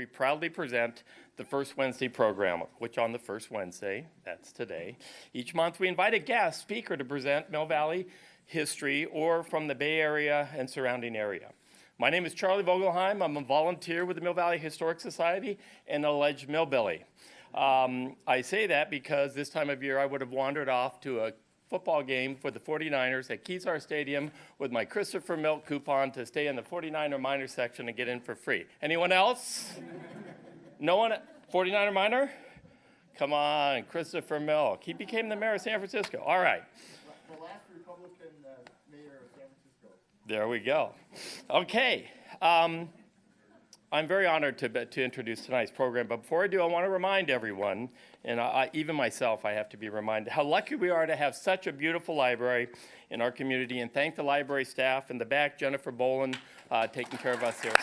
we proudly present the First Wednesday program, which on the first Wednesday, that's today, each month we invite a guest speaker to present Mill Valley history or from the Bay Area and surrounding area. My name is Charlie Vogelheim. I'm a volunteer with the Mill Valley Historic Society and an alleged millbilly. I say that because this time of year I would have wandered off to a football game for the 49ers at Kezar Stadium with my Christopher Milk coupon to stay in the 49er minor section and get in for free. Anyone else? No one? 49er minor? Come on, Christopher Milk. He became the mayor of San Francisco. All right. The last Republican mayor of San Francisco. There we go. Okay. I'm very honored to introduce tonight's program, but before I do, I want to remind everyone, and even myself, I have to be reminded, how lucky we are to have such a beautiful library in our community, and thank the library staff in the back, Jennifer Boland, taking care of us here.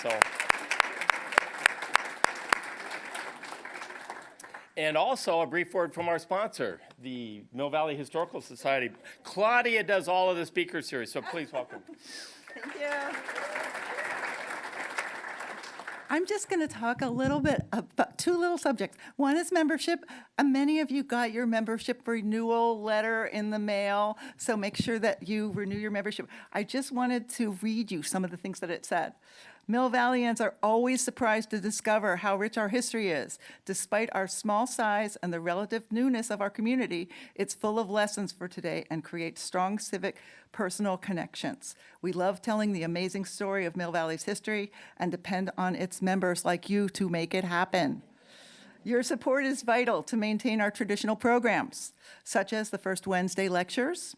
And also a brief word from our sponsor, the Mill Valley Historical Society. Claudia does all of the speaker series, so please welcome. Thank you. I'm just going to talk a little bit about two little subjects. One is membership. Many of you got your membership renewal letter in the mail, so make sure that you renew your membership. I just wanted to read you some of the things that it said. Mill Valleyans are always surprised to discover how rich our history is. Despite our small size and the relative newness of our community, it's full of lessons for today and creates strong civic personal connections. We love telling the amazing story of Mill Valley's history and depend on its members like you to make it happen. Your support is vital to maintain our traditional programs, such as the First Wednesday lectures,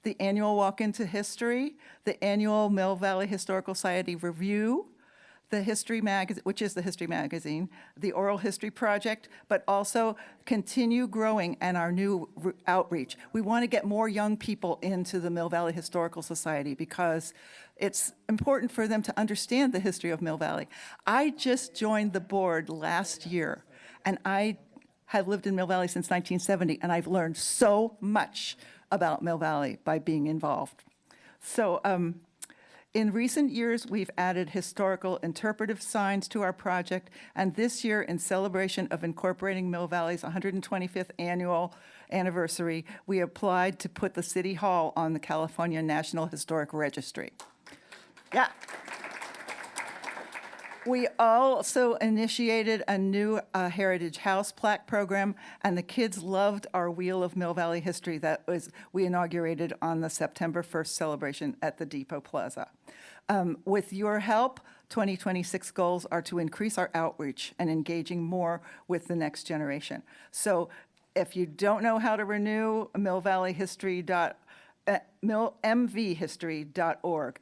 the annual Walk into History, the annual Mill Valley Historical Society Review, the History Magazine, which is the History Magazine, the Oral History Project, but also continue growing and our new outreach. We want to get more young people into the Mill Valley Historical Society because it's important for them to understand the history of Mill Valley. I just joined the board last year, and I have lived in Mill Valley since 1970, and I've learned so much about Mill Valley by being involved. So in recent years, we've added historical interpretive signs to our project, and this year, in celebration of incorporating Mill Valley's 125th annual anniversary, we applied to put the City Hall on the California National Historic Registry. Yeah. We also initiated a new Heritage House plaque program, and the kids loved our Wheel of Mill Valley History we inaugurated on the September 1st celebration at the Depot Plaza. With your help, 2026 goals are to increase our outreach and engaging more with the next generation. So if you don't know how to renew, mvhistory.org,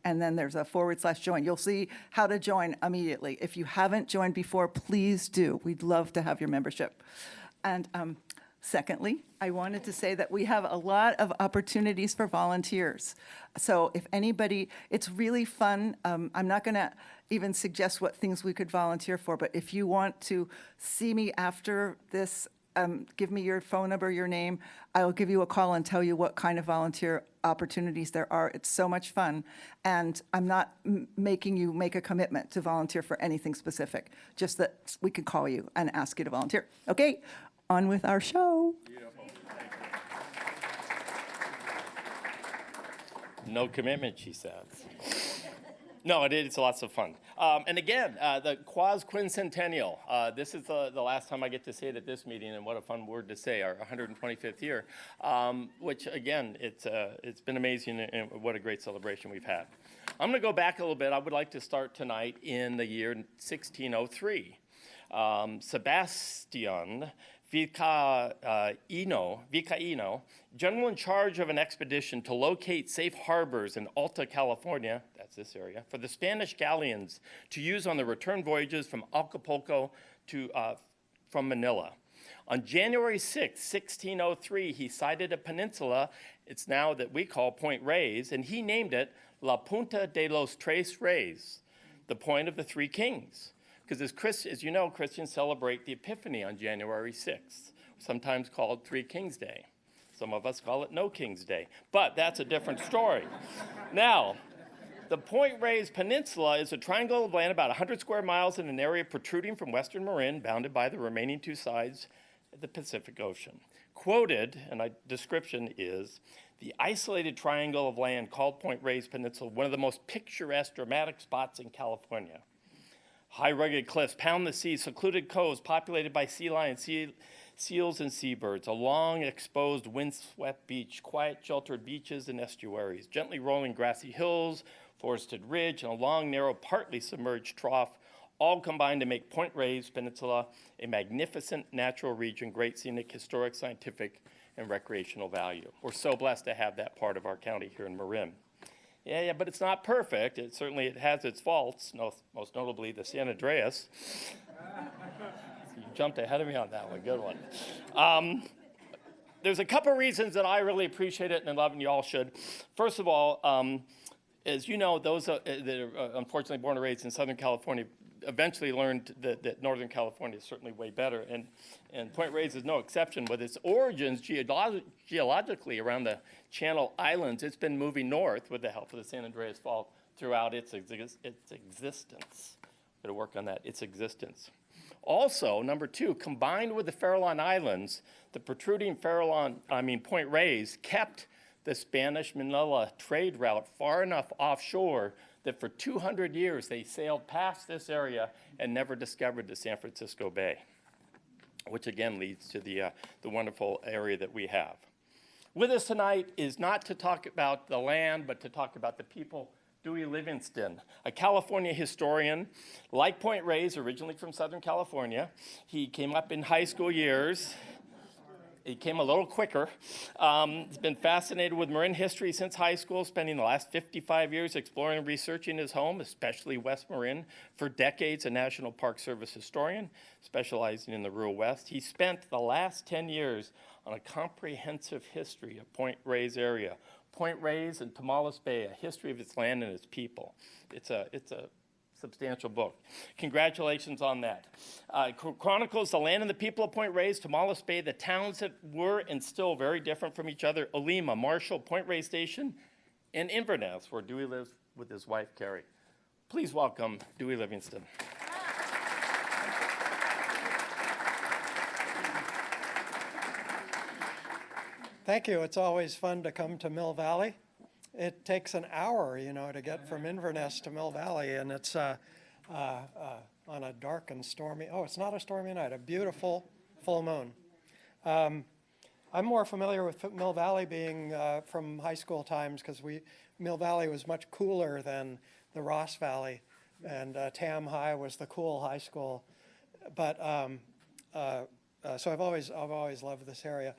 and then there's a /join. You'll see how to join immediately. If you haven't joined before, please do. We'd love to have your membership. And secondly, I wanted to say that we have a lot of opportunities for volunteers. So if anybody, it's really fun. I'm not going to even suggest what things we could volunteer for, but if you want to see me after this, give me your phone number, your name. I'll give you a call and tell you what kind of volunteer opportunities there are. It's so much fun. And I'm not making you make a commitment to volunteer for anything specific, just that we could call you and ask you to volunteer. Okay, on with our show. No commitment, she says. No, it's lots of fun. And again, the quincentennial. This is the last time I get to say it at this meeting, and what a fun word to say, our 125th year, which again, it's been amazing, and what a great celebration we've had. I'm going to go back a little bit. I would like to start tonight in the year 1603. Sebastian Vizcaino, general in charge of an expedition to locate safe harbors in Alta California, that's this area, for the Spanish galleons to use on the return voyages from Acapulco from Manila. On January 6, 1603, he sighted a peninsula, it's now that we call Point Reyes, and he named it La Punta de los Tres Reyes, the Point of the Three Kings. Because as you know, Christians celebrate the Epiphany on January 6th, sometimes called Three Kings Day. Some of us call it No King's Day, but that's a different story. Now, The Point Reyes Peninsula is a triangle of land about 100 square miles in an area protruding from western Marin, bounded by the remaining two sides of the Pacific Ocean. Quoted, and a description is, the isolated triangle of land called Point Reyes Peninsula, one of the most picturesque, dramatic spots in California. High rugged cliffs pound the sea, secluded coves populated by sea lions, seals, and seabirds, a long exposed windswept beach, quiet sheltered beaches and estuaries, gently rolling grassy hills, forested ridge, and a long, narrow, partly submerged trough, all combine to make Point Reyes Peninsula a magnificent natural region, great scenic, historic, scientific, and recreational value. We're so blessed to have that part of our county here in Marin. Yeah, but it's not perfect. It has its faults, most notably the San Andreas. You jumped ahead of me on that one, good one. There's a couple reasons that I really appreciate it and love, and you all should. First of all, as you know, those that are unfortunately born and raised in Southern California eventually learned that Northern California is certainly way better, and Point Reyes is no exception. With its origins geologically around the Channel Islands, it's been moving north with the help of the San Andreas Fault throughout its existence. Got to work on that, its existence. Also, number two, combined with the Farallon Islands, the protruding Point Reyes kept the Spanish Manila trade route far enough offshore that for 200 years they sailed past this area and never discovered the San Francisco Bay, which again leads to the wonderful area that we have. With us tonight is not to talk about the land, but to talk about the people. Dewey Livingston, a California historian, like Point Reyes, originally from Southern California. He came up in high school years. He came a little quicker. He's been fascinated with Marin history since high school, spending the last 55 years exploring and researching his home, especially West Marin. For decades, a National Park Service historian, specializing in the rural West. He spent the last 10 years on a comprehensive history of Point Reyes area. Point Reyes and Tomales Bay, a history of its land and its people. It's a substantial book. Congratulations on that. Chronicles the land and the people of Point Reyes, Tomales Bay, the towns that were and still very different from each other, Olema, Marshall, Point Reyes Station, and Inverness, where Dewey lives with his wife, Carrie. Please welcome Dewey Livingston. Thank you. It's always fun to come to Mill Valley. It takes an hour, to get from Inverness to Mill Valley, and it's on a dark and stormy, it's not a stormy night, a beautiful full moon. I'm more familiar with Mill Valley being from high school times because Mill Valley was much cooler than the Ross Valley, and Tam High was the cool high school. But so I've always loved this area.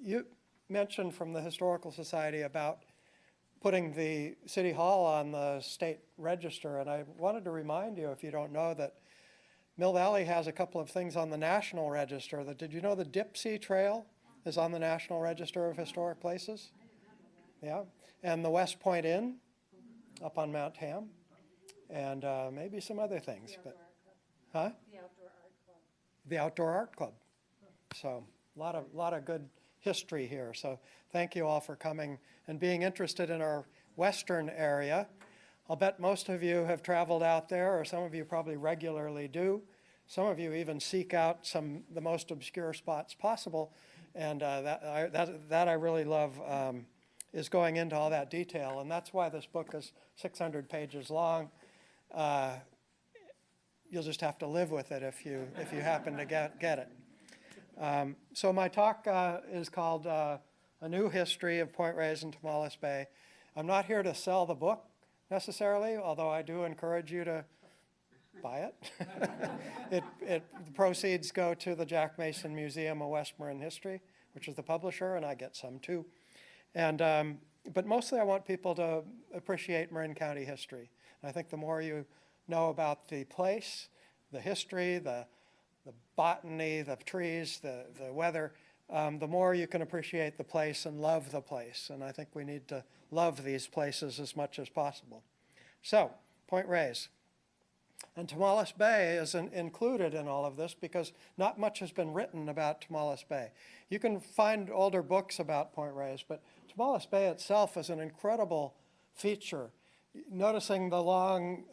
You mentioned from the Historical Society about putting the City Hall on the state register, and I wanted to remind you, if you don't know, that Mill Valley has a couple of things on the National Register. Did you know the Dipsea Trail is on the National Register of Historic Places? Yeah, and the West Point Inn up on Mount Tam, and maybe some other things. But, huh? The Outdoor Art Club. So a lot of good history here. So thank you all for coming and being interested in our western area. I'll bet most of you have traveled out there, or some of you probably regularly do. Some of you even seek out the most obscure spots possible, and that I really love is going into all that detail, and that's why this book is 600 pages long. You'll just have to live with it if you happen to get it. So my talk is called A New History of Point Reyes and Tomales Bay. I'm not here to sell the book necessarily, although I do encourage you to buy it. The proceeds go to the Jack Mason Museum of West Marin History, which is the publisher, and I get some too. And but mostly I want people to appreciate Marin County history. And I think the more you know about the place, the history, the botany, the trees, the weather, the more you can appreciate the place and love the place. And I think we need to love these places as much as possible. So, Point Reyes. And Tomales Bay is included in all of this because not much has been written about Tomales Bay. You can find older books about Point Reyes, but Tomales Bay itself is an incredible feature noticing the long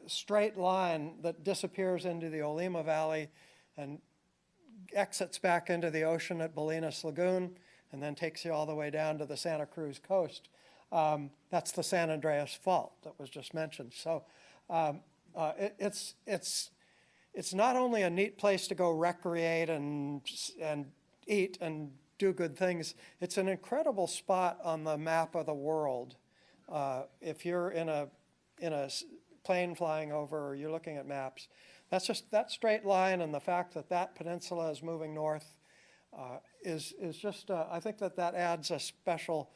straight line that disappears into the Olema Valley and exits back into the ocean at Bolinas Lagoon and then takes you all the way down to the Santa Cruz coast. That's the San Andreas Fault that was just mentioned. So it's not only a neat place to go recreate and eat and do good things, it's an incredible spot on the map of the world. If you're in a plane flying over or you're looking at maps, that's just that straight line, and the fact that that peninsula is moving north is just, I think that adds a special,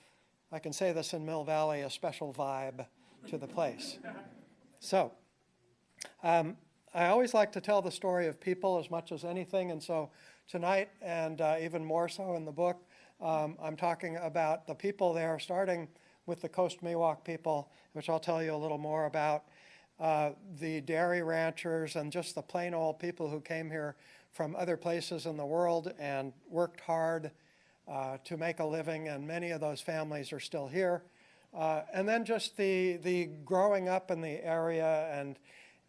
I can say this in Mill Valley, a special vibe to the place. So I always like to tell the story of people as much as anything, and so tonight, and even more so in the book, I'm talking about the people there, starting with the Coast Miwok people, which I'll tell you a little more about, the dairy ranchers, and just the plain old people who came here from other places in the world and worked hard to make a living, and many of those families are still here. And then just the growing up in the area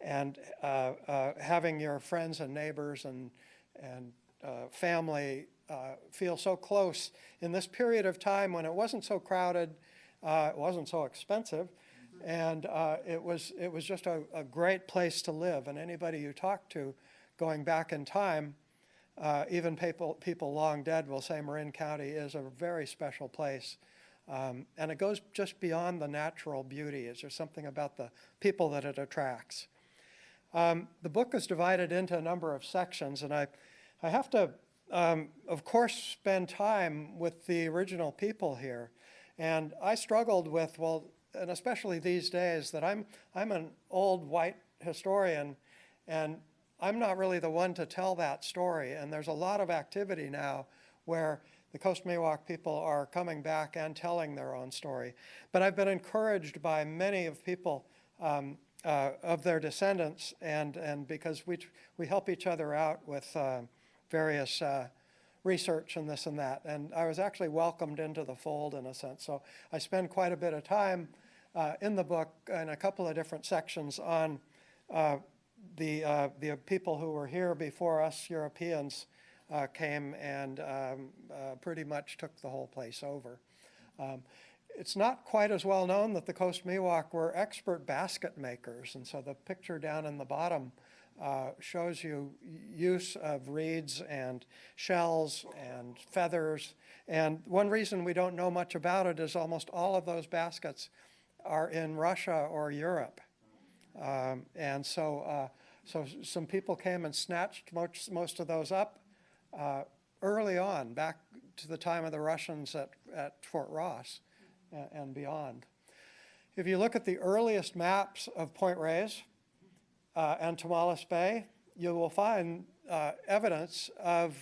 and having your friends and neighbors and family feel so close in this period of time when it wasn't so crowded, it wasn't so expensive, and it was just a great place to live. And anybody you talk to going back in time, even people long dead will say Marin County is a very special place. And it goes just beyond the natural beauty. It's just something about the people that it attracts. The book is divided into a number of sections, and I have to, of course, spend time with the original people here. And I struggled with, well, and especially these days, that I'm an old white historian, and I'm not really the one to tell that story. And there's a lot of activity now where the Coast Miwok people are coming back and telling their own story. But I've been encouraged by many of people of their descendants, and because we help each other out with various research and this and that. And I was actually welcomed into the fold in a sense. So I spend quite a bit of time in the book in a couple of different sections on the people who were here before us Europeans came and pretty much took the whole place over. It's not quite as well known that the Coast Miwok were expert basket makers, and so the picture down in the bottom shows you use of reeds and shells and feathers. And one reason we don't know much about it is almost all of those baskets are in Russia or Europe. And so some people came and snatched most of those up early on, back to the time of the Russians at Fort Ross and beyond. If you look at the earliest maps of Point Reyes and Tomales Bay, you will find evidence of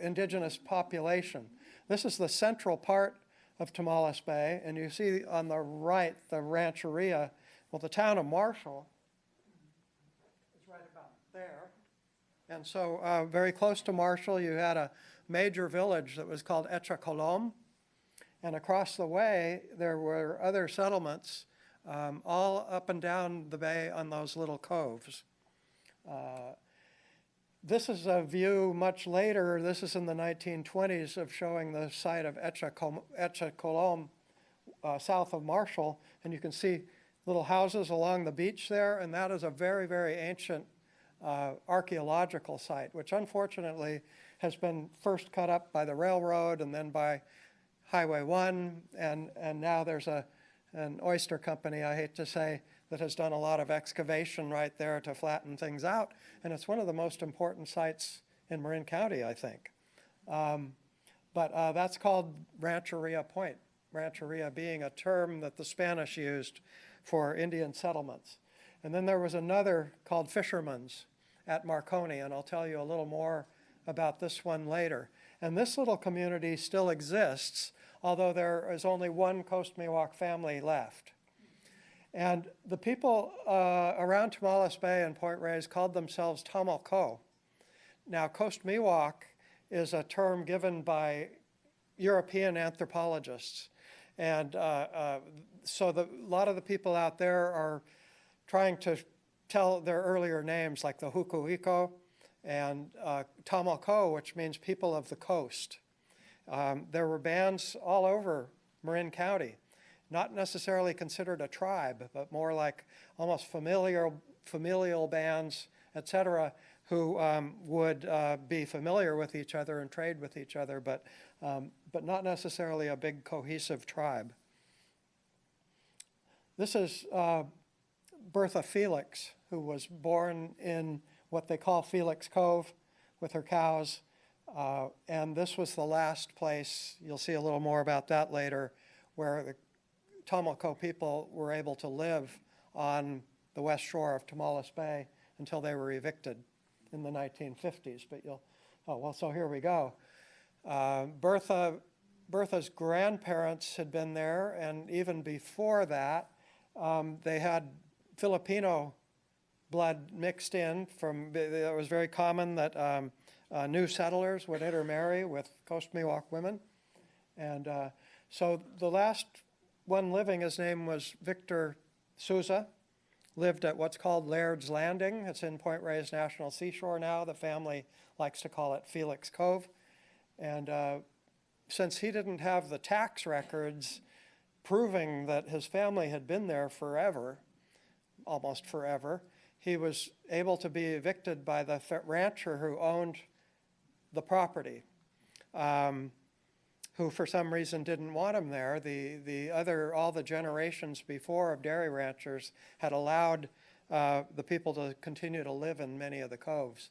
indigenous population. This is the central part of Tomales Bay, and you see on the right the rancheria. Well, the town of Marshall is right about there. And so very close to Marshall, you had a major village that was called Echacolom. And across the way, there were other settlements all up and down the bay on those little coves. This is a view much later. This is in the 1920s of showing the site of Echacolom south of Marshall. And you can see little houses along the beach there. And that is a very, very ancient archaeological site, which unfortunately has been first cut up by the railroad and then by Highway 1, and now there's an oyster company, I hate to say, that has done a lot of excavation right there to flatten things out, and it's one of the most important sites in Marin County, I think. But that's called Rancheria Point, Rancheria being a term that the Spanish used for Indian settlements. And then there was another called Fisherman's at Marconi, and I'll tell you a little more about this one later. And this little community still exists, although there is only one Coast Miwok family left. And the people around Tomales Bay and Point Reyes called themselves Tamalco. Now, Coast Miwok is a term given by European anthropologists. And so a lot of the people out there are trying to tell their earlier names, like the Hukuiko and Tamalco, which means people of the coast. There were bands all over Marin County, not necessarily considered a tribe, but more like almost familial bands, etc., who would be familiar with each other and trade with each other, but not necessarily a big cohesive tribe. This is Bertha Felix, who was born in what they call Felix Cove with her cows. And this was the last place, you'll see a little more about that later, where the Tomales people were able to live on the west shore of Tomales Bay until they were evicted in the 1950s. But so here we go. Bertha's grandparents had been there, and even before that, they had Filipino blood mixed in. It was very common that new settlers would intermarry with Coast Miwok women. And so the last one living, his name was Victor Souza, lived at what's called Laird's Landing. It's in Point Reyes National Seashore now. The family likes to call it Felix Cove. And since he didn't have the tax records proving that his family had been there forever, almost forever, he was able to be evicted by the rancher who owned the property, who for some reason didn't want him there. All the generations before of dairy ranchers had allowed the people to continue to live in many of the coves.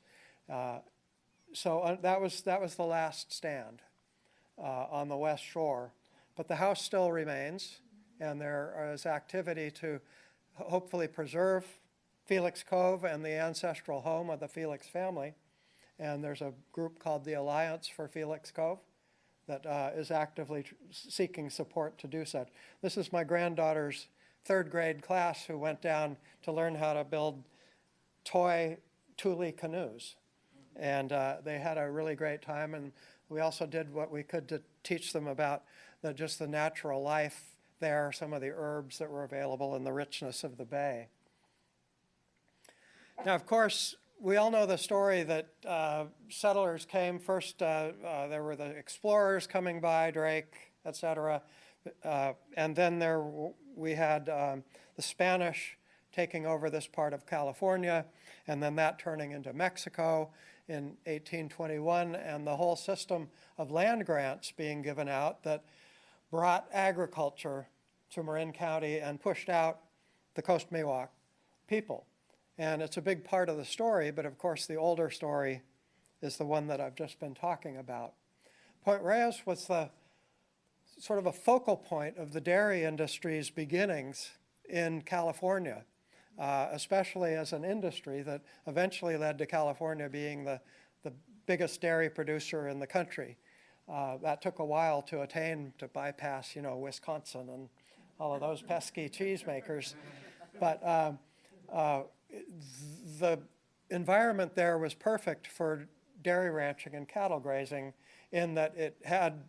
So that was the last stand on the west shore. But the house still remains, and there is activity to hopefully preserve Felix Cove and the ancestral home of the Felix family. And there's a group called the Alliance for Felix Cove that is actively seeking support to do such. This is my granddaughter's third grade class who went down to learn how to build toy Thule canoes. And they had a really great time, and we also did what we could to teach them about just the natural life there, some of the herbs that were available, and the richness of the bay. Now, of course, we all know the story that settlers came first. There were the explorers coming by, Drake, etc. And then we had the Spanish taking over this part of California, and then that turning into Mexico in 1821, and the whole system of land grants being given out that brought agriculture to Marin County and pushed out the Coast Miwok people. And it's a big part of the story, but of course the older story is the one that I've just been talking about. Point Reyes was the sort of a focal point of the dairy industry's beginnings in California, especially as an industry that eventually led to California being the biggest dairy producer in the country. That took a while to attain, to bypass, Wisconsin and all of those pesky cheesemakers. But the environment there was perfect for dairy ranching and cattle grazing in that it had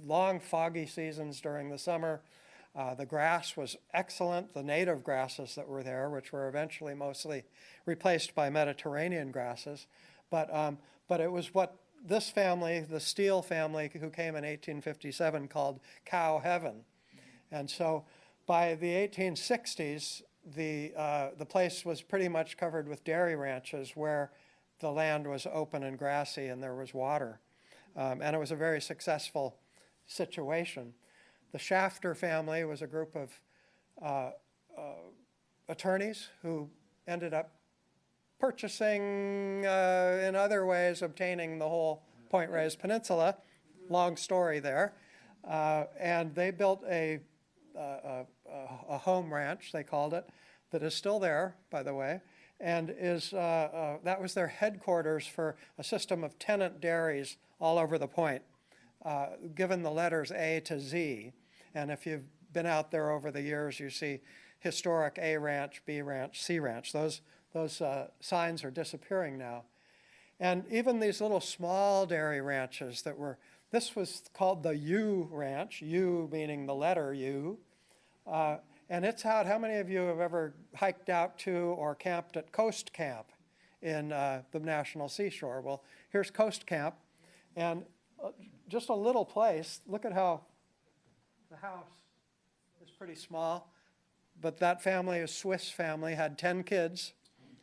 long foggy seasons during the summer. The grass was excellent, the native grasses that were there, which were eventually mostly replaced by Mediterranean grasses. But it was what this family, the Steele family, who came in 1857, called cow heaven. And so by the 1860s, the place was pretty much covered with dairy ranches where the land was open and grassy and there was water. And it was a very successful situation. The Shafter family was a group of attorneys who ended up purchasing, in other ways, obtaining the whole Point Reyes Peninsula. Long story there. And they built a home ranch, they called it, that is still there, by the way, and that was their headquarters for a system of tenant dairies all over the point, given the letters A to Z. And if you've been out there over the years, you see historic A ranch, B ranch, C ranch. Those signs are disappearing now. And even these little small dairy ranches that were This was called the U Ranch, U meaning the letter U. And it's out, how many of you have ever hiked out to or camped at Coast Camp in the National Seashore? Well, here's Coast Camp, and just a little place. Look at how the house is pretty small, but that family, a Swiss family, had 10 kids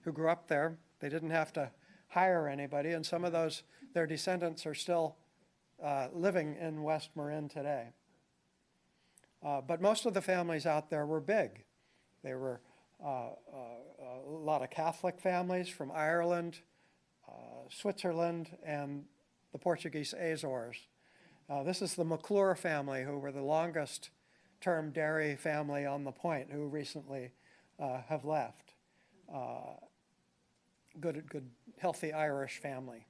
who grew up there. They didn't have to hire anybody, and some of those, their descendants are still living in West Marin today. But most of the families out there were big. They were a lot of Catholic families from Ireland, Switzerland, and the Portuguese Azores. This is the McClure family, who were the longest term dairy family on the point, who recently have left. Good, healthy Irish family.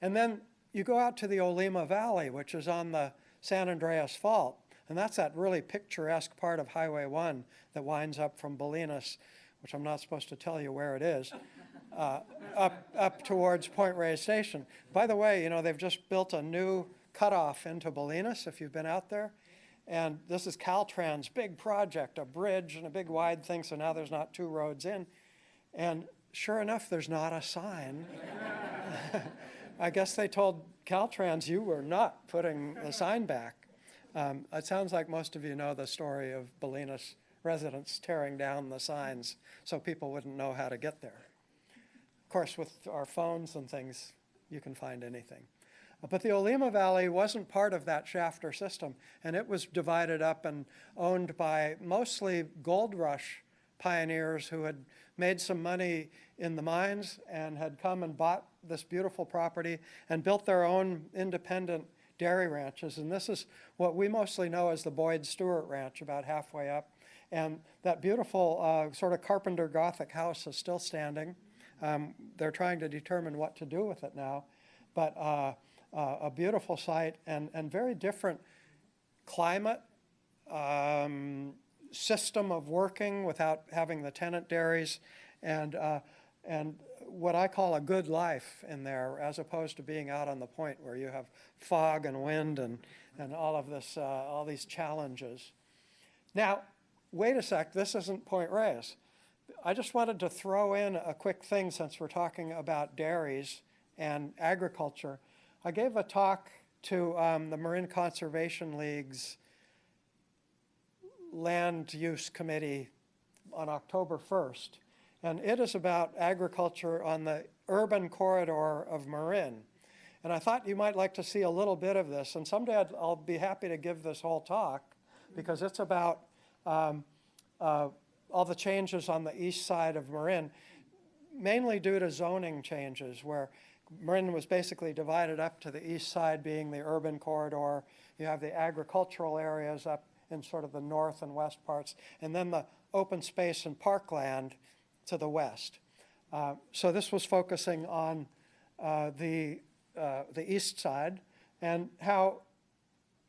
And then you go out to the Olema Valley, which is on the San Andreas Fault, and that's that really picturesque part of Highway 1 that winds up from Bolinas, which I'm not supposed to tell you where it is, up towards Point Reyes Station. By the way, you know, they've just built a new cutoff into Bolinas, if you've been out there. And this is Caltrans' big project, a bridge and a big wide thing, so now there's not two roads in. And sure enough, there's not a sign. I guess they told Caltrans, you were not putting the sign back. It sounds like most of you know the story of Bolinas residents tearing down the signs so people wouldn't know how to get there. Of course, with our phones and things, you can find anything. But the Olema Valley wasn't part of that shafter system, and it was divided up and owned by mostly gold rush pioneers who had made some money in the mines and had come and bought this beautiful property and built their own independent dairy ranches. And this is what we mostly know as the Boyd Stewart Ranch, about halfway up. And that beautiful sort of Carpenter Gothic house is still standing. They're trying to determine what to do with it now. But a beautiful site and very different climate, system of working without having the tenant dairies, and what I call a good life in there, as opposed to being out on the point where you have fog and wind and all of this, all these challenges. Now, wait a sec, this isn't Point Reyes. I just wanted to throw in a quick thing since we're talking about dairies and agriculture. I gave a talk to the Marin Conservation League's Land Use Committee on October 1st, and it is about agriculture on the urban corridor of Marin. And I thought you might like to see a little bit of this, and someday I'll be happy to give this whole talk, because it's about all the changes on the east side of Marin, mainly due to zoning changes, where Marin was basically divided up to the east side being the urban corridor. You have the agricultural areas up in sort of the north and west parts, and then the open space and parkland to the west. So this was focusing on the east side, and how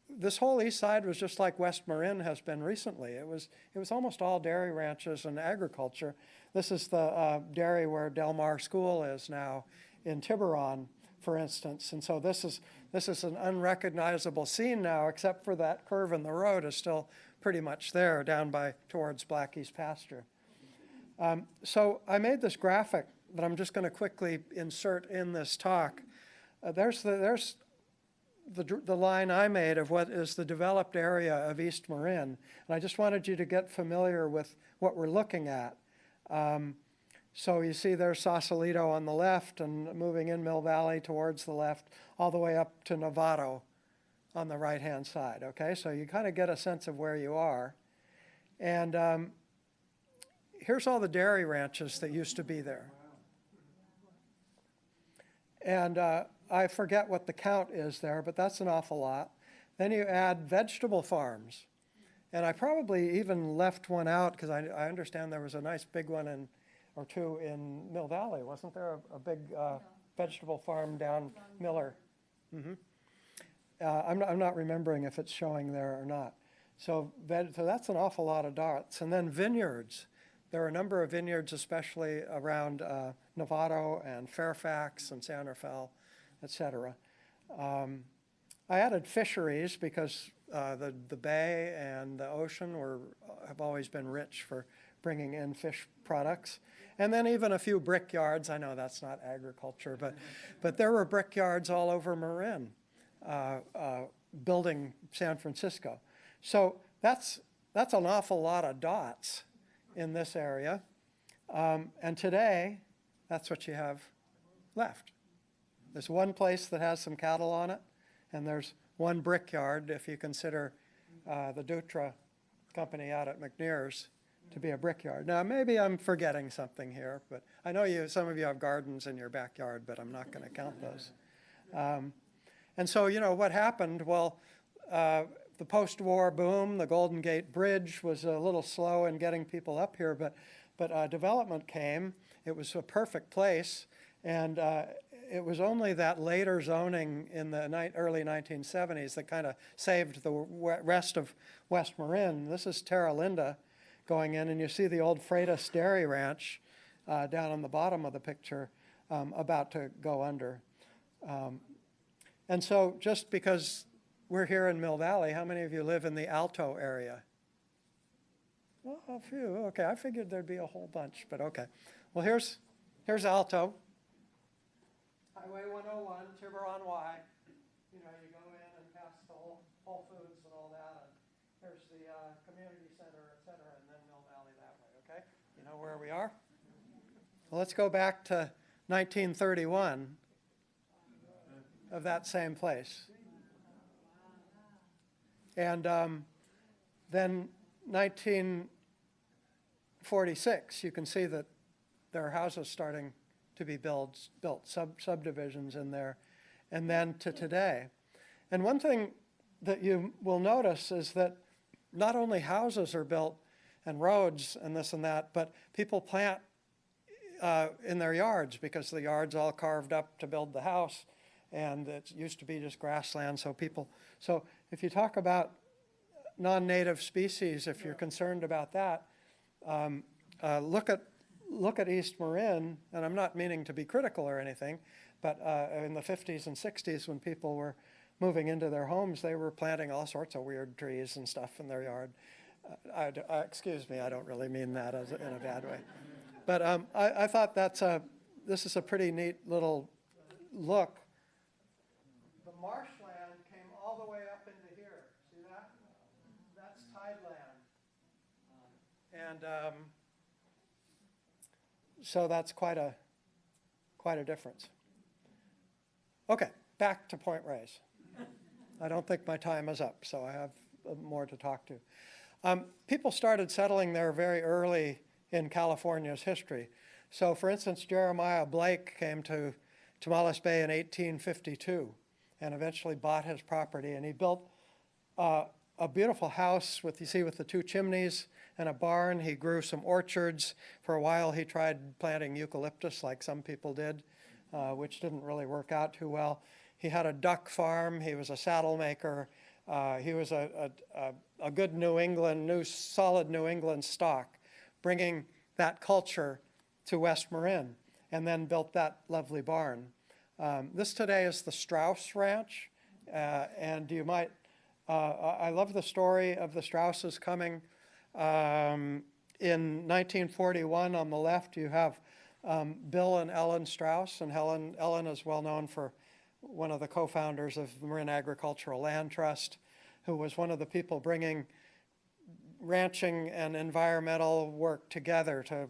this whole east side was just like West Marin has been recently. It was almost all dairy ranches and agriculture. This is the dairy where Del Mar School is now in Tiburon, for instance. And so this is an unrecognizable scene now, except for that curve in the road is still pretty much there down by towards Blackie's pasture. So I made this graphic that I'm just going to quickly insert in this talk. There's the line I made of what is the developed area of East Marin. And I just wanted you to get familiar with what we're looking at. So you see there's Sausalito on the left and moving in Mill Valley towards the left, all the way up to Novato on the right-hand side, okay? So you kind of get a sense of where you are. And here's all the dairy ranches that used to be there. And I forget what the count is there, but that's an awful lot. Then you add vegetable farms. And I probably even left one out because I understand there was a nice big one or two in Mill Valley. Wasn't there a big vegetable farm down Miller? Mm-hmm. I'm not remembering if it's showing there or not. So that's an awful lot of dots. And then vineyards. There are a number of vineyards, especially around Novato and Fairfax and San Rafael, et cetera. I added fisheries because the bay and the ocean have always been rich for bringing in fish products. And then even a few brickyards. I know that's not agriculture, but there were brickyards all over Marin, building San Francisco. So that's an awful lot of dots in this area. And today, that's what you have left. There's one place that has some cattle on it, and there's one brickyard, if you consider the Dutra company out at McNear's to be a brickyard. Now, maybe I'm forgetting something here, but I know some of you have gardens in your backyard, but I'm not going to count those. And so, what happened? Well, the post-war boom, the Golden Gate Bridge was a little slow in getting people up here, but development came. It was a perfect place, and it was only that later zoning in the early 1970s that kind of saved the rest of West Marin. This is Terra Linda going in, and you see the old Freitas Dairy Ranch down on the bottom of the picture about to go under. And so just because we're here in Mill Valley, how many of you live in the Alto area? Well, a few. Okay, I figured there'd be a whole bunch, but okay. Well, here's Alto. Highway 101, Tiburon Y. You go in and past the Whole Foods and all that, and there's the community center, et cetera, and then Mill Valley that way, okay? You know where we are? Well, let's go back to 1931 of that same place. And then 1946, you can see that there are houses starting to be built, subdivisions in there, and then to today. And one thing that you will notice is that not only houses are built and roads and this and that, but people plant in their yards because the yard's all carved up to build the house, and it used to be just grassland. So if you talk about non-native species, if you're concerned about that, look at East Marin, and I'm not meaning to be critical or anything, but in the 50s and 60s when people were moving into their homes, they were planting all sorts of weird trees and stuff in their yard. Excuse me, I don't really mean that in a bad way. But I thought this is a pretty neat little look. The marshland came all the way up into here. See that? That's tideland. And so that's quite a difference. Okay, back to Point Reyes. I don't think my time is up, so I have more to talk to. People started settling there very early in California's history. So for instance, Jeremiah Blake came to Tomales Bay in 1852 and eventually bought his property, and he built a beautiful house with the two chimneys and a barn. He grew some orchards. For a while he tried planting eucalyptus like some people did, which didn't really work out too well. He had a duck farm. He was a saddle maker. He was a good solid New England stock, bringing that culture to West Marin, and then built that lovely barn. This today is the Strauss Ranch, and you might, I love the story of the Strausses coming. In 1941, on the left, you have Bill and Ellen Strauss, and Ellen is well known for one of the co-founders of the Marin Agricultural Land Trust, who was one of the people bringing ranching and environmental work together to,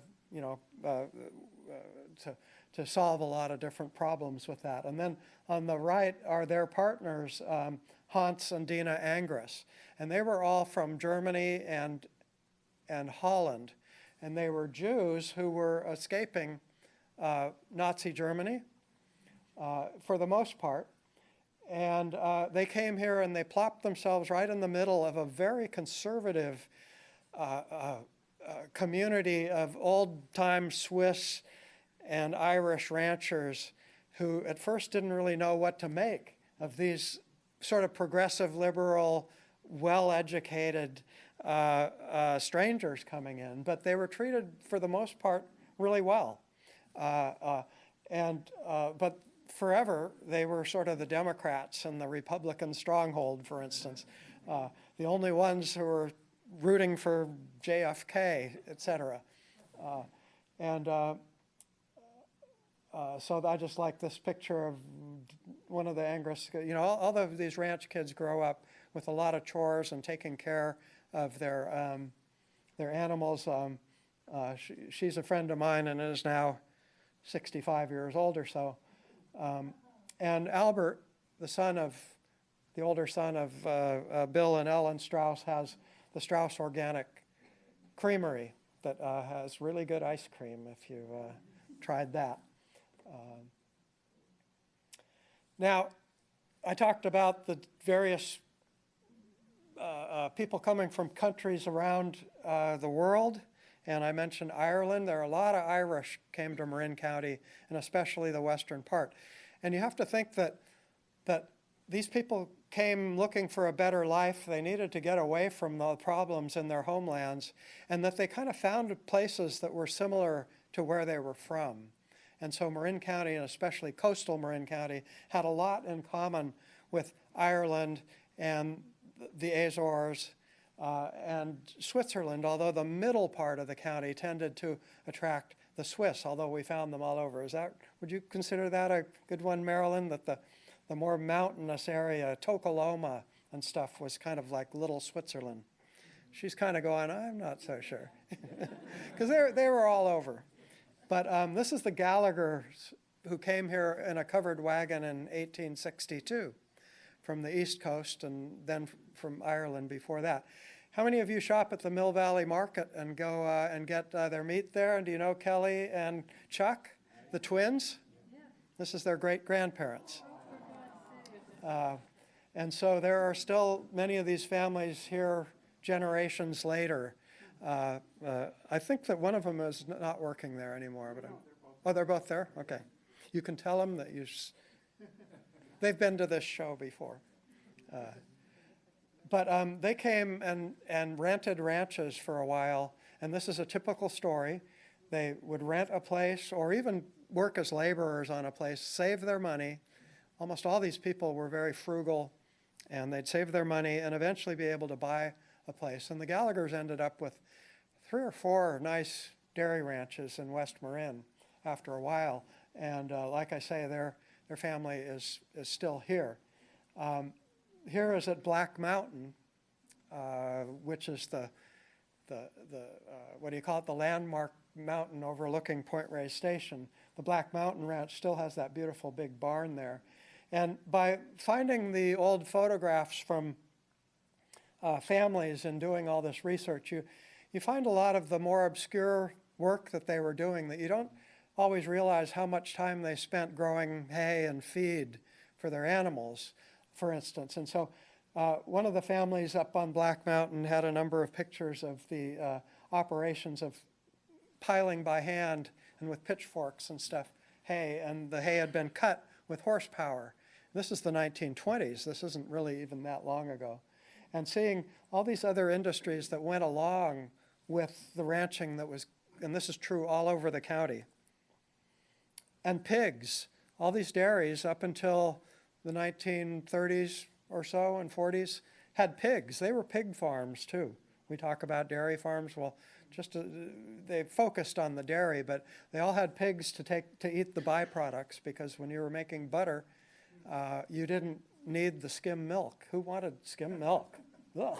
to solve a lot of different problems with that. And then on the right are their partners, Hans and Dina Angris, and they were all from Germany and Holland, and they were Jews who were escaping Nazi Germany for the most part, and they came here and they plopped themselves right in the middle of a very conservative community of old-time Swiss and Irish ranchers who at first didn't really know what to make of these sort of progressive, liberal, well-educated strangers coming in. But they were treated, for the most part, really well. But forever, they were sort of the Democrats and the Republican stronghold, for instance. The only ones who were rooting for JFK, et cetera. So I just like this picture of one of the Angus, you know, all of these ranch kids grow up with a lot of chores and taking care of their animals. She's a friend of mine and is now 65 years old or so. And Albert, the older son of Bill and Ellen Strauss, has the Strauss Organic Creamery that has really good ice cream if you've tried that. Now, I talked about the various people coming from countries around the world, and I mentioned Ireland. There are a lot of Irish came to Marin County, and especially the western part. And you have to think that these people came looking for a better life. They needed to get away from the problems in their homelands, and that they kind of found places that were similar to where they were from. And so Marin County, and especially coastal Marin County, had a lot in common with Ireland and the Azores and Switzerland, although the middle part of the county tended to attract the Swiss, although we found them all over. Would you consider that a good one, Marilyn, that the more mountainous area, Olema and stuff, was kind of like little Switzerland? She's kind of going, I'm not so sure, because they were all over. But this is the Gallaghers who came here in a covered wagon in 1862 from the East Coast, and then from Ireland before that. How many of you shop at the Mill Valley Market and go and get their meat there? And do you know Kelly and Chuck, the twins? Yeah. This is their great-grandparents. And so there are still many of these families here generations later. I think that one of them is not working there anymore. But they're both there? Okay. You can tell them that they've been to this show before. But they came and rented ranches for a while, and this is a typical story. They would rent a place or even work as laborers on a place, save their money. Almost all these people were very frugal, and they'd save their money and eventually be able to buy a place. And the Gallaghers ended up with 3 or 4 nice dairy ranches in West Marin after a while. And like I say, their family is still here. Here is at Black Mountain, which is the what do you call it, the landmark mountain overlooking Point Reyes Station. The Black Mountain Ranch still has that beautiful big barn there. And by finding the old photographs from families and doing all this research, you find a lot of the more obscure work that they were doing that you don't always realize how much time they spent growing hay and feed for their animals, for instance. And so one of the families up on Black Mountain had a number of pictures of the operations of piling by hand and with pitchforks and stuff hay, and the hay had been cut with horsepower. This is the 1920s. This isn't really even that long ago. And seeing all these other industries that went along with the ranching that was, and this is true all over the county. And pigs, all these dairies up until the 1930s or so and 40s had pigs. They were pig farms too. We talk about dairy farms. Well, they focused on the dairy, but they all had pigs to eat the byproducts, because when you were making butter, you didn't need the skim milk. Who wanted skim milk? Ugh.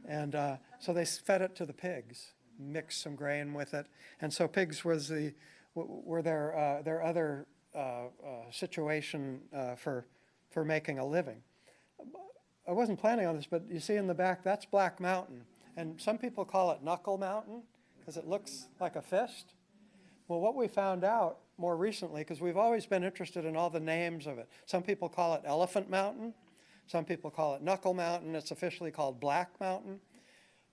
And so they fed it to the pigs, mixed some grain with it, and so pigs were their other situation for making a living. I wasn't planning on this, but you see in the back, that's Black Mountain. And some people call it Knuckle Mountain because it looks like a fist. Well, what we found out more recently, because we've always been interested in all the names of it. Some people call it Elephant Mountain. Some people call it Knuckle Mountain. It's officially called Black Mountain.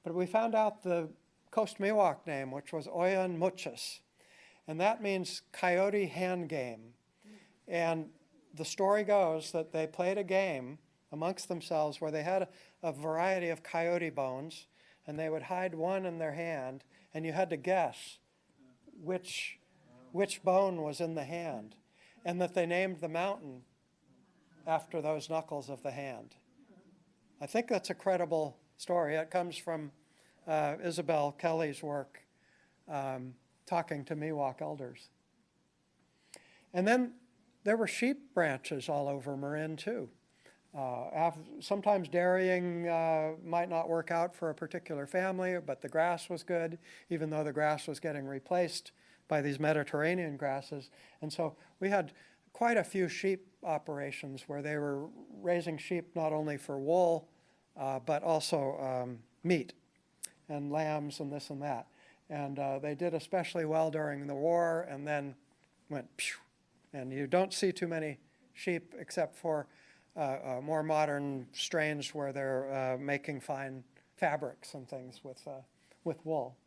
But we found out the Coast Miwok name, which was Oyan Muchas. And that means coyote hand game. And the story goes that they played a game amongst themselves where they had a variety of coyote bones, and they would hide one in their hand, and you had to guess which bone was in the hand. and that they named the mountain after those knuckles of the hand. I think that's a credible story. It comes from Isabel Kelly's work talking to Miwok elders. And then there were sheep branches all over Marin too. Sometimes dairying might not work out for a particular family, but the grass was good, even though the grass was getting replaced by these Mediterranean grasses. And so we had quite a few sheep operations where they were raising sheep not only for wool, but also meat and lambs and this and that. And they did especially well during the war, and then went phew. And you don't see too many sheep except for more modern strains where they're making fine fabrics and things with wool.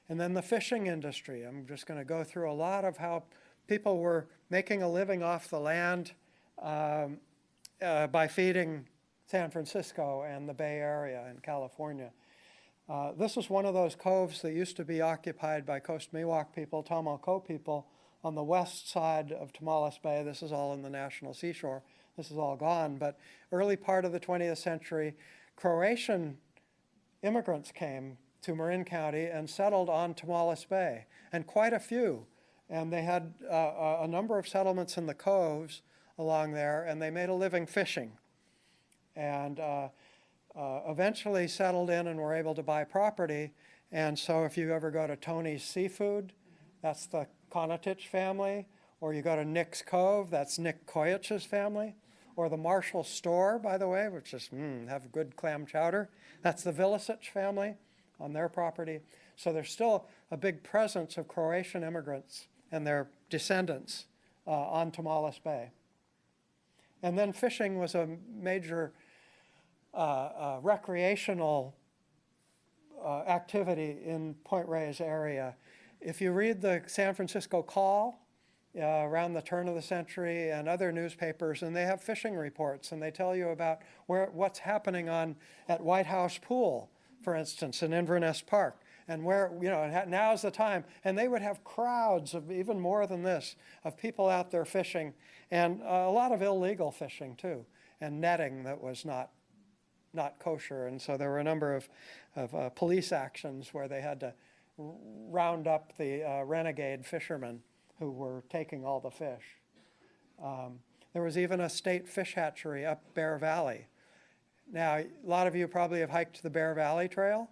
And then the fishing industry. I'm just going to go through a lot of how people were making a living off the land by feeding San Francisco and the Bay Area in California. This is one of those coves that used to be occupied by Coast Miwok people, Tamalco people, on the west side of Tomales Bay. This is all in the National Seashore. This is all gone. But early part of the 20th century, Croatian immigrants came to Marin County and settled on Tomales Bay, and quite a few. And they had a number of settlements in the coves along there, and they made a living fishing. And eventually settled in and were able to buy property. And so if you ever go to Tony's Seafood, that's the Konatich family, or you go to Nick's Cove, that's Nick Koyich's family, or the Marshall Store, by the way, which is, have good clam chowder, that's the Vilisich family on their property. So there's still a big presence of Croatian immigrants and their descendants on Tomales Bay. And then fishing was a major recreational activity in Point Reyes area. If you read the San Francisco Call around the turn of the century and other newspapers, and they have fishing reports, and they tell you about what's happening at White House Pool, for instance, in Inverness Park, and where, now's the time. And they would have crowds of, even more than this, of people out there fishing, and a lot of illegal fishing too, and netting that was not kosher. And so there were a number of police actions where they had to round up the renegade fishermen who were taking all the fish. There was even a state fish hatchery up Bear Valley. Now, a lot of you probably have hiked the Bear Valley Trail,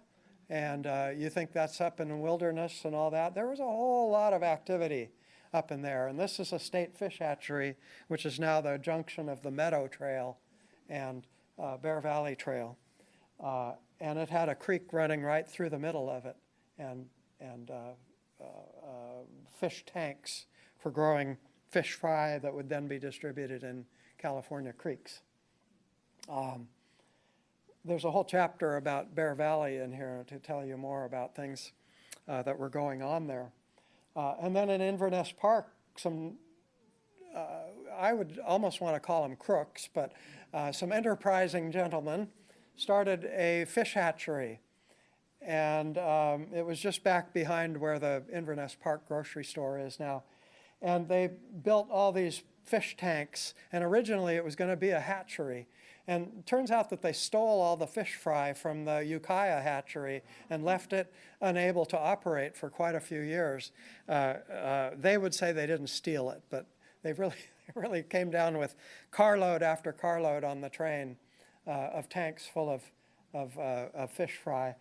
and you think that's up in the wilderness and all that. There was a whole lot of activity up in there, and this is a state fish hatchery, which is now the junction of the Meadow Trail and Bear Valley Trail. And it had a creek running right through the middle of it, and fish tanks for growing fish fry that would then be distributed in California creeks. There's a whole chapter about Bear Valley in here to tell you more about things that were going on there. And then in Inverness Park, some, I would almost want to call them crooks, but some enterprising gentlemen started a fish hatchery. And it was just back behind where the Inverness Park grocery store is now. And they built all these fish tanks, and originally it was going to be a hatchery. And it turns out that they stole all the fish fry from the Ukiah hatchery and left it unable to operate for quite a few years. They would say they didn't steal it, but they really came down with carload after carload on the train of tanks full of fish fry.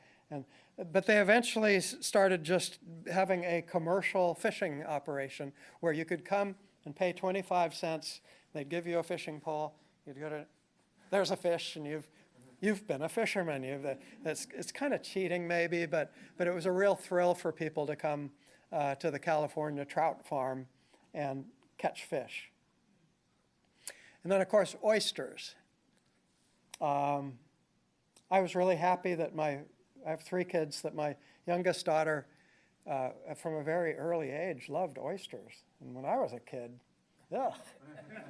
But they eventually started just having a commercial fishing operation where you could come and pay 25 cents. They'd give you a fishing pole. You'd go to, there's a fish, and you've been a fisherman. It's kind of cheating maybe, but it was a real thrill for people to come to the California trout farm and catch fish. And then, of course, oysters. I was really happy that I have 3 kids, that my youngest daughter, from a very early age, loved oysters. And when I was a kid, ugh,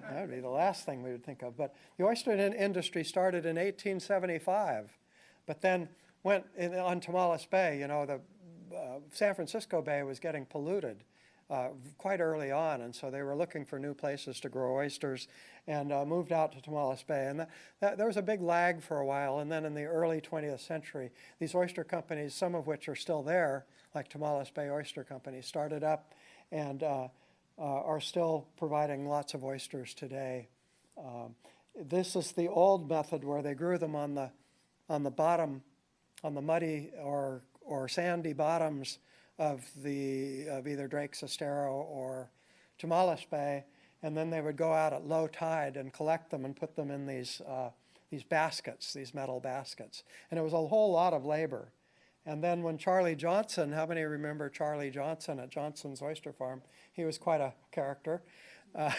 that would be the last thing we would think of. But the oyster industry started in 1875, but then went on Tomales Bay. The San Francisco Bay was getting polluted quite early on, and so they were looking for new places to grow oysters and moved out to Tomales Bay. And there was a big lag for a while, and then in the early 20th century, these oyster companies, some of which are still there, like Tomales Bay Oyster Company, started up and are still providing lots of oysters today. This is the old method where they grew them on the bottom, on the muddy or sandy bottoms of either Drake's Estero or Tomales Bay, and then they would go out at low tide and collect them and put them in these baskets, these metal baskets. And it was a whole lot of labor. And then when Charlie Johnson, how many remember Charlie Johnson at Johnson's Oyster Farm? He was quite a character. He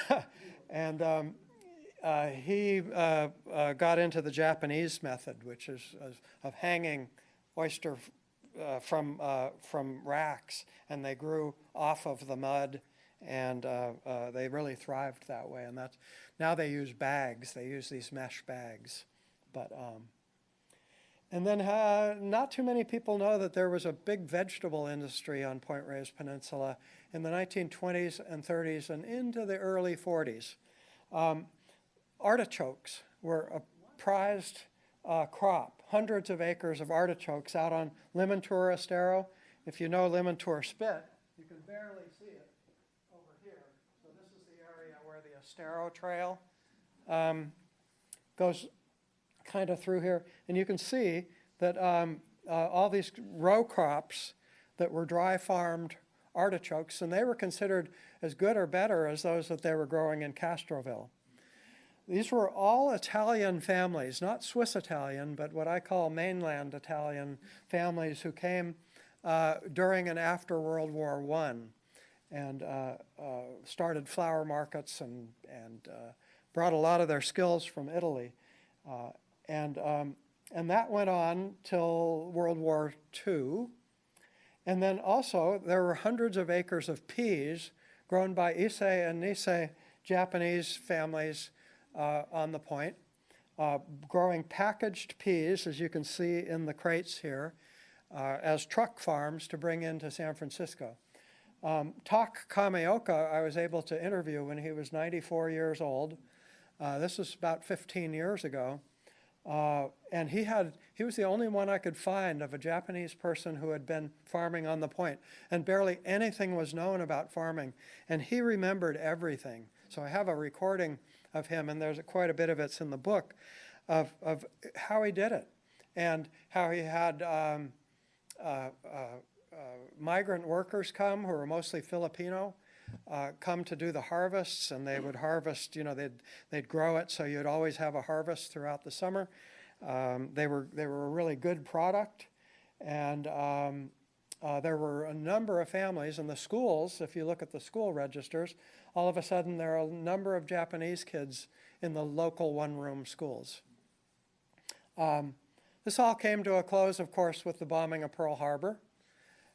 got into the Japanese method, which is of hanging oyster from racks, and they grew off of the mud, and they really thrived that way. And now they use bags. They use these mesh bags. And then not too many people know that there was a big vegetable industry on Point Reyes Peninsula in the 1920s and 30s and into the early 40s. Artichokes were a prized crop, hundreds of acres of artichokes out on Limantour Estero. If you know Limantour Spit, you can barely see it over here. So this is the area where the Estero Trail goes kind of through here. And you can see that all these row crops that were dry farmed artichokes, and they were considered as good or better as those that they were growing in Castroville. These were all Italian families, not Swiss Italian, but what I call mainland Italian families who came during and after World War I and started flower markets and brought a lot of their skills from Italy. And that went on till World War II. And then also there were hundreds of acres of peas grown by Issei and Nisei Japanese families on the point, growing packaged peas, as you can see in the crates here, as truck farms to bring into San Francisco. Tak Kameoka I was able to interview when he was 94 years old. This was about 15 years ago. And he was the only one I could find of a Japanese person who had been farming on the point, and barely anything was known about farming, and he remembered everything. So I have a recording of him, and there's quite a bit of it's in the book, of how he did it, and how he had migrant workers come, who were mostly Filipino, come to do the harvests, and they would harvest, they'd grow it so you'd always have a harvest throughout the summer. They were a really good product, and there were a number of families in the schools. If you look at the school registers, all of a sudden there are a number of Japanese kids in the local one-room schools. This all came to a close, of course, with the bombing of Pearl Harbor.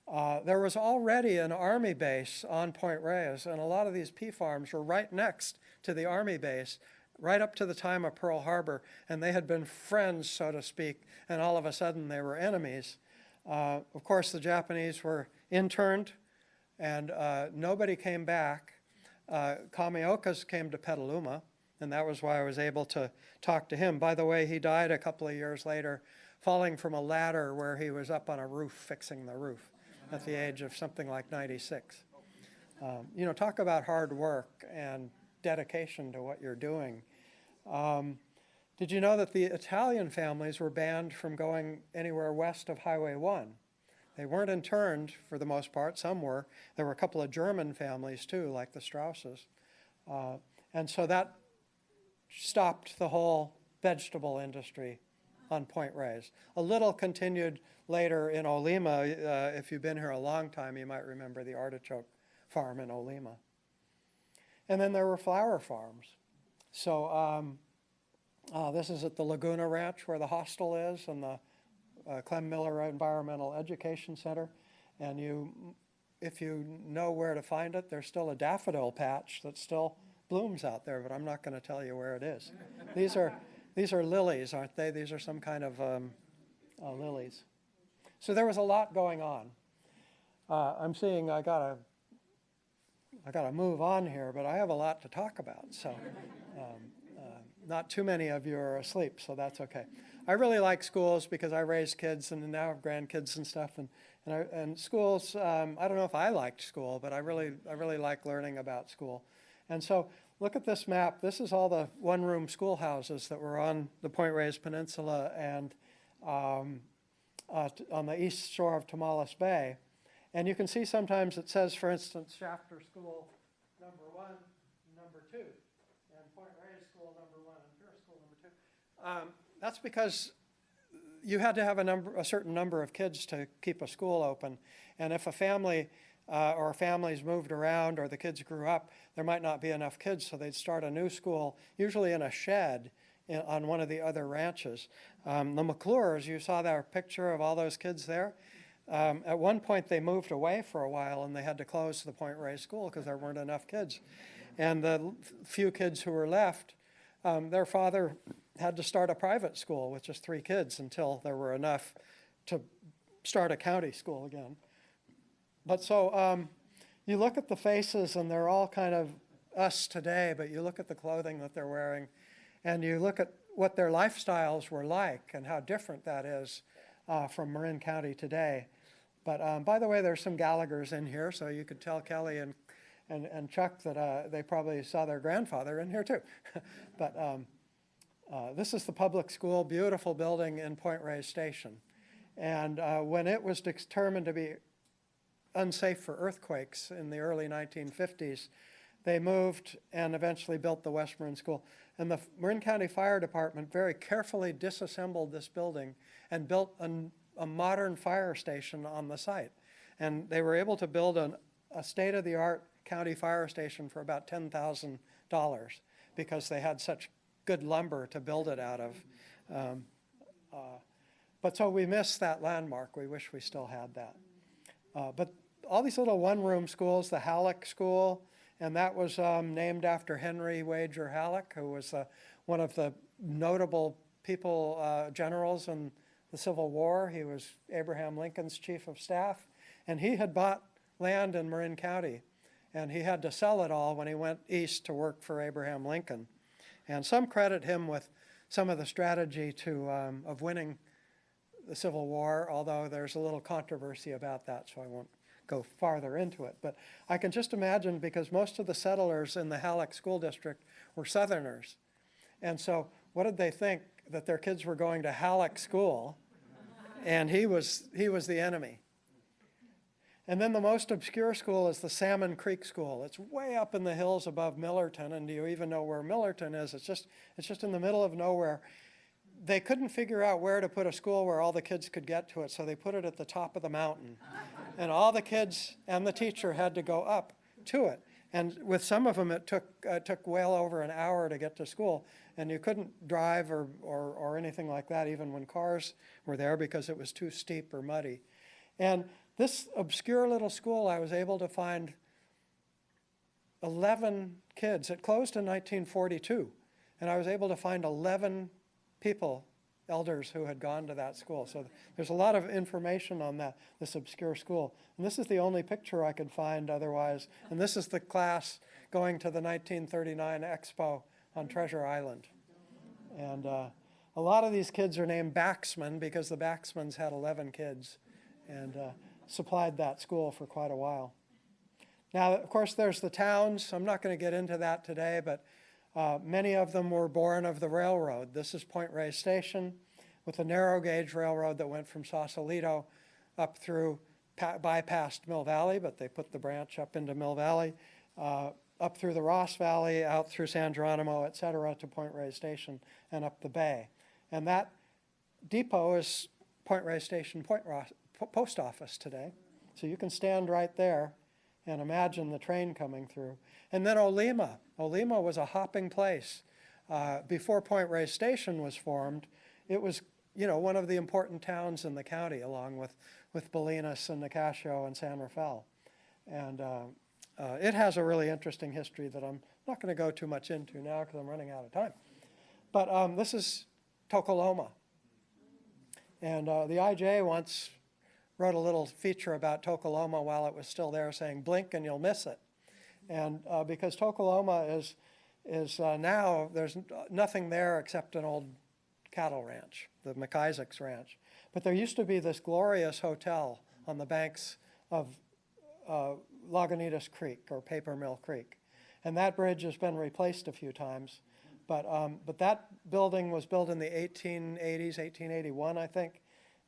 There was already an Army base on Point Reyes, and a lot of these pea farms were right next to the Army base, right up to the time of Pearl Harbor, and they had been friends, so to speak, and all of a sudden they were enemies. Of course, the Japanese were interned, and nobody came back. Kameoka's came to Petaluma, and that was why I was able to talk to him. By the way, he died a couple of years later, falling from a ladder where he was up on a roof fixing the roof at the age of something like 96. Talk about hard work and dedication to what you're doing. Did you know that the Italian families were banned from going anywhere west of Highway 1? They weren't interned for the most part. Some were. There were a couple of German families too, like the Strausses. And so that stopped the whole vegetable industry on Point Reyes. A little continued later in Olema. If you've been here a long time, you might remember the artichoke farm in Olema. And then there were flower farms. So this is at the Laguna Ranch where the hostel is, and the Clem Miller Environmental Education Center. And if you know where to find it, there's still a daffodil patch that still blooms out there, but I'm not going to tell you where it is. These are lilies, aren't they? These are some kind of lilies. So there was a lot going on. I'm seeing I got a I got to move on here, but I have a lot to talk about. So not too many of you are asleep, so that's okay. I really like schools because I raise kids and now have grandkids and stuff. And schools, I don't know if I liked school, but I really like learning about school. And so look at this map. This is all the one-room schoolhouses that were on the Point Reyes Peninsula and on the east shore of Tomales Bay. And you can see sometimes it says, for instance, Shafter School number 1, number 2, and Point Reyes School number 1, and Pierce School number 2. That's because you had to have a certain number of kids to keep a school open. And if a family or families moved around or the kids grew up, there might not be enough kids, so they'd start a new school, usually in a shed on one of the other ranches. The McClures, you saw that picture of all those kids there. At one point, they moved away for a while, and they had to close the Point Reyes School because there weren't enough kids. And the few kids who were left, their father had to start a private school with just 3 kids until there were enough to start a county school again. But so you look at the faces, and they're all kind of us today, but you look at the clothing that they're wearing, and you look at what their lifestyles were like and how different that is from Marin County today. But by the way, there's some Gallaghers in here, so you could tell Kelly and Chuck that they probably saw their grandfather in here too. But this is the public school, beautiful building in Point Reyes Station. And when it was determined to be unsafe for earthquakes in the early 1950s, they moved and eventually built the West Marin School. And the Marin County Fire Department very carefully disassembled this building and built a modern fire station on the site. And they were able to build a state-of-the-art county fire station for about $10,000 because they had such good lumber to build it out of. But so we miss that landmark. We wish we still had that. But all these little one-room schools, the Halleck School, and that was named after Henry Wager Halleck, who was one of the notable generals in the Civil War. He was Abraham Lincoln's chief of staff, and he had bought land in Marin County, and he had to sell it all when he went east to work for Abraham Lincoln. And some credit him with some of the strategy of winning the Civil War, although there's a little controversy about that, so I won't go farther into it. But I can just imagine, because most of the settlers in the Halleck School District were Southerners. And so what did they think? That their kids were going to Halleck School, and he was the enemy. And then the most obscure school is the Salmon Creek School. It's way up in the hills above Millerton, and do you even know where Millerton is? It's just in the middle of nowhere. They couldn't figure out where to put a school where all the kids could get to it, so they put it at the top of the mountain. And all the kids and the teacher had to go up to it. And with some of them, it took well over an hour to get to school. And you couldn't drive or anything like that, even when cars were there, because it was too steep or muddy. And this obscure little school, I was able to find 11 kids. It closed in 1942, and I was able to find 11 people, elders, who had gone to that school. So there's a lot of information on this obscure school. And this is the only picture I could find otherwise. And this is the class going to the 1939 Expo on Treasure Island. And a lot of these kids are named Baxman because the Baxmans had 11 kids and supplied that school for quite a while. Now, of course, there's the towns. I'm not going to get into that today, but many of them were born of the railroad. This is Point Reyes Station with a narrow gauge railroad that went from Sausalito up through, bypassed Mill Valley, but they put the branch up into Mill Valley, up through the Ross Valley, out through San Geronimo, et cetera, to Point Reyes Station and up the bay. And that depot is Point Reyes Station post office today. So you can stand right there and imagine the train coming through. And then Olema. Olema was a hopping place. Before Point Reyes Station was formed, it was, one of the important towns in the county, along with Bolinas and Nicasio and San Rafael. And it has a really interesting history that I'm not going to go too much into now because I'm running out of time. But this is Tokoloma. And the IJ once wrote a little feature about Tokoloma while it was still there saying, blink and you'll miss it. And because Tokoloma is now, there's nothing there except an old cattle ranch, the McIsaac's Ranch. But there used to be this glorious hotel on the banks of Lagunitas Creek, or Paper Mill Creek. And that bridge has been replaced a few times. But that building was built in the 1880s, 1881, I think,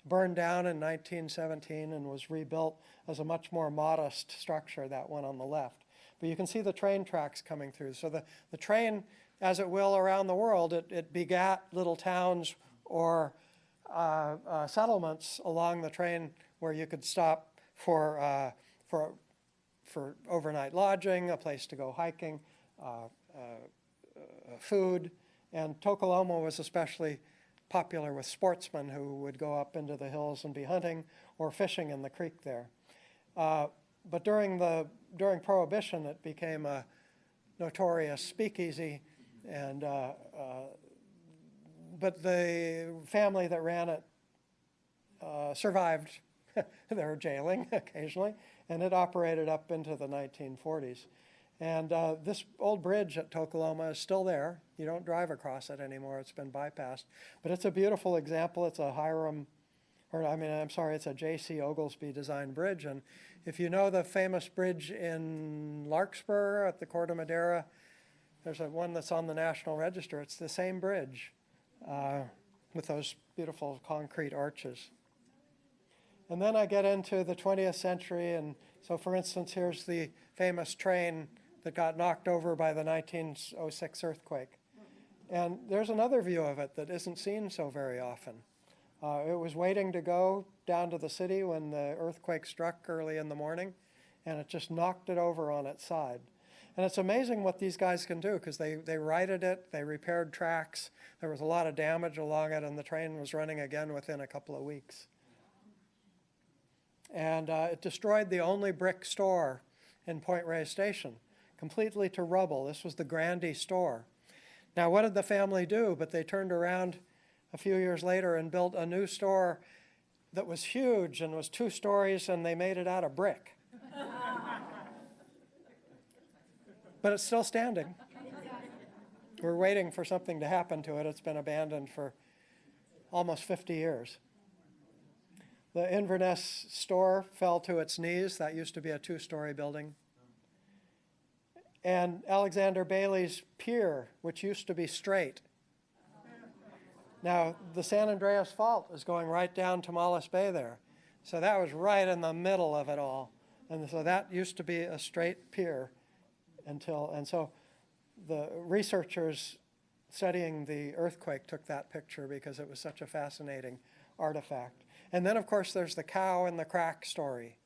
burned down in 1917 and was rebuilt as a much more modest structure, that one on the left. But you can see the train tracks coming through. So the train, as it will around the world, it begat little towns or settlements along the train where you could stop for overnight lodging, a place to go hiking, food. And Tokoloma was especially popular with sportsmen who would go up into the hills and be hunting or fishing in the creek there. But during Prohibition, it became a notorious speakeasy, and but the family that ran it survived their jailing occasionally, and it operated up into the 1940s. And this old bridge at Tokoloma is still there. You don't drive across it anymore. It's been bypassed. But it's a beautiful example. It's a it's a J.C. Oglesby designed bridge. And if you know the famous bridge in Larkspur at the Corte Madera, there's one that's on the National Register. It's the same bridge with those beautiful concrete arches. And then I get into the 20th century. And so, for instance, here's the famous train that got knocked over by the 1906 earthquake. And there's another view of it that isn't seen so very often. It was waiting to go down to the city when the earthquake struck early in the morning, and it just knocked it over on its side. And it's amazing what these guys can do, because they righted it, they repaired tracks, there was a lot of damage along it, and the train was running again within a couple of weeks. And it destroyed the only brick store in Point Reyes Station, completely to rubble. This was the Grandy store. Now, what did the family do? But they turned around a few years later and built a new store that was huge and was 2 stories, and they made it out of brick. But it's still standing. We're waiting for something to happen to it. It's been abandoned for almost 50 years. The Inverness store fell to its knees. That used to be a 2-story building. And Alexander Bailey's pier, which used to be straight. Now, the San Andreas Fault is going right down Tomales Bay there. So that was right in the middle of it all. And so that used to be a straight pier and so the researchers studying the earthquake took that picture because it was such a fascinating artifact. And then, of course, there's the cow in the crack story.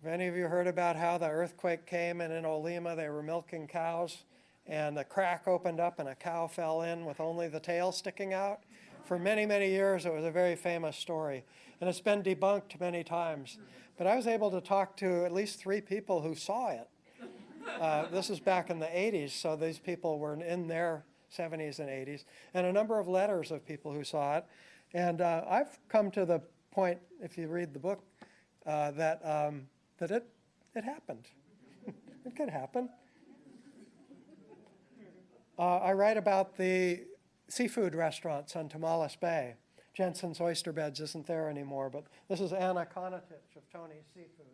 Have any of you heard about how the earthquake came and in Olema they were milking cows and the crack opened up and a cow fell in with only the tail sticking out? For many, many years it was a very famous story, and it's been debunked many times. But I was able to talk to at least 3 people who saw it. This is back in the 80s, so these people were in their 70s and 80s, and a number of letters of people who saw it. And I've come to the point, if you read the book, that it happened. It could happen. I write about the seafood restaurants on Tomales Bay. Jensen's Oyster Beds isn't there anymore, but this is Anna Konatich of Tony's Seafood.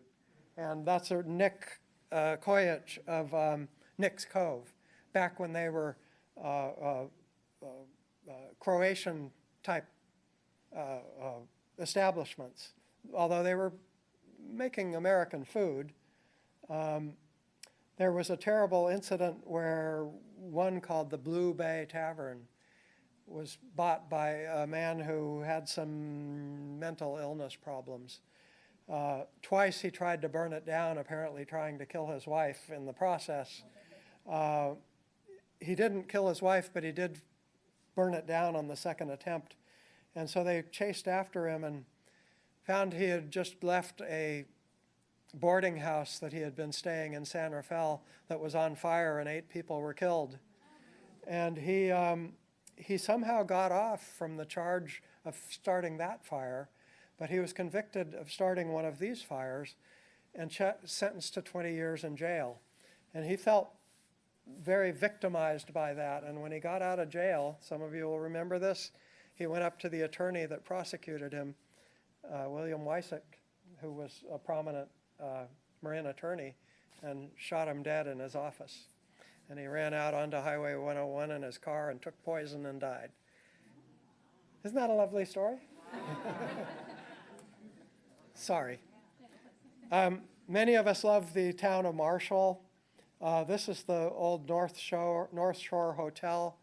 And that's Nick Koyich of Nick's Cove, back when they were Croatian-type establishments. Although they were making American food, there was a terrible incident where one called the Blue Bay Tavern was bought by a man who had some mental illness problems. Twice he tried to burn it down, apparently trying to kill his wife in the process. He didn't kill his wife, but he did burn it down on the second attempt. And so they chased after him and found he had just left a boarding house that he had been staying in San Rafael that was on fire and 8 people were killed. And he somehow got off from the charge of starting that fire, but he was convicted of starting one of these fires and sentenced to 20 years in jail. And he felt very victimized by that. And when he got out of jail, some of you will remember this, he went up to the attorney that prosecuted him, William Wysick, who was a prominent Marin attorney, and shot him dead in his office. And he ran out onto Highway 101 in his car and took poison and died. Isn't that a lovely story? Sorry. Many of us love the town of Marshall. This is the old North Shore Hotel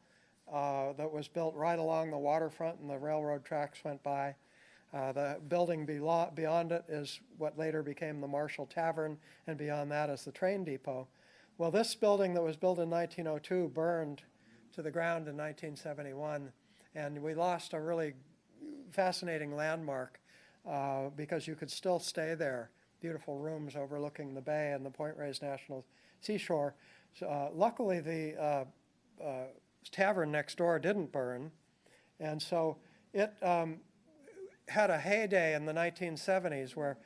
that was built right along the waterfront, and the railroad tracks went by. The building beyond it is what later became the Marshall Tavern, and beyond that is the train depot. Well, this building that was built in 1902 burned to the ground in 1971, and we lost a really fascinating landmark because you could still stay there. Beautiful rooms overlooking the bay and the Point Reyes National Seashore. So, luckily, the tavern next door didn't burn, and so it had a heyday in the 1970s where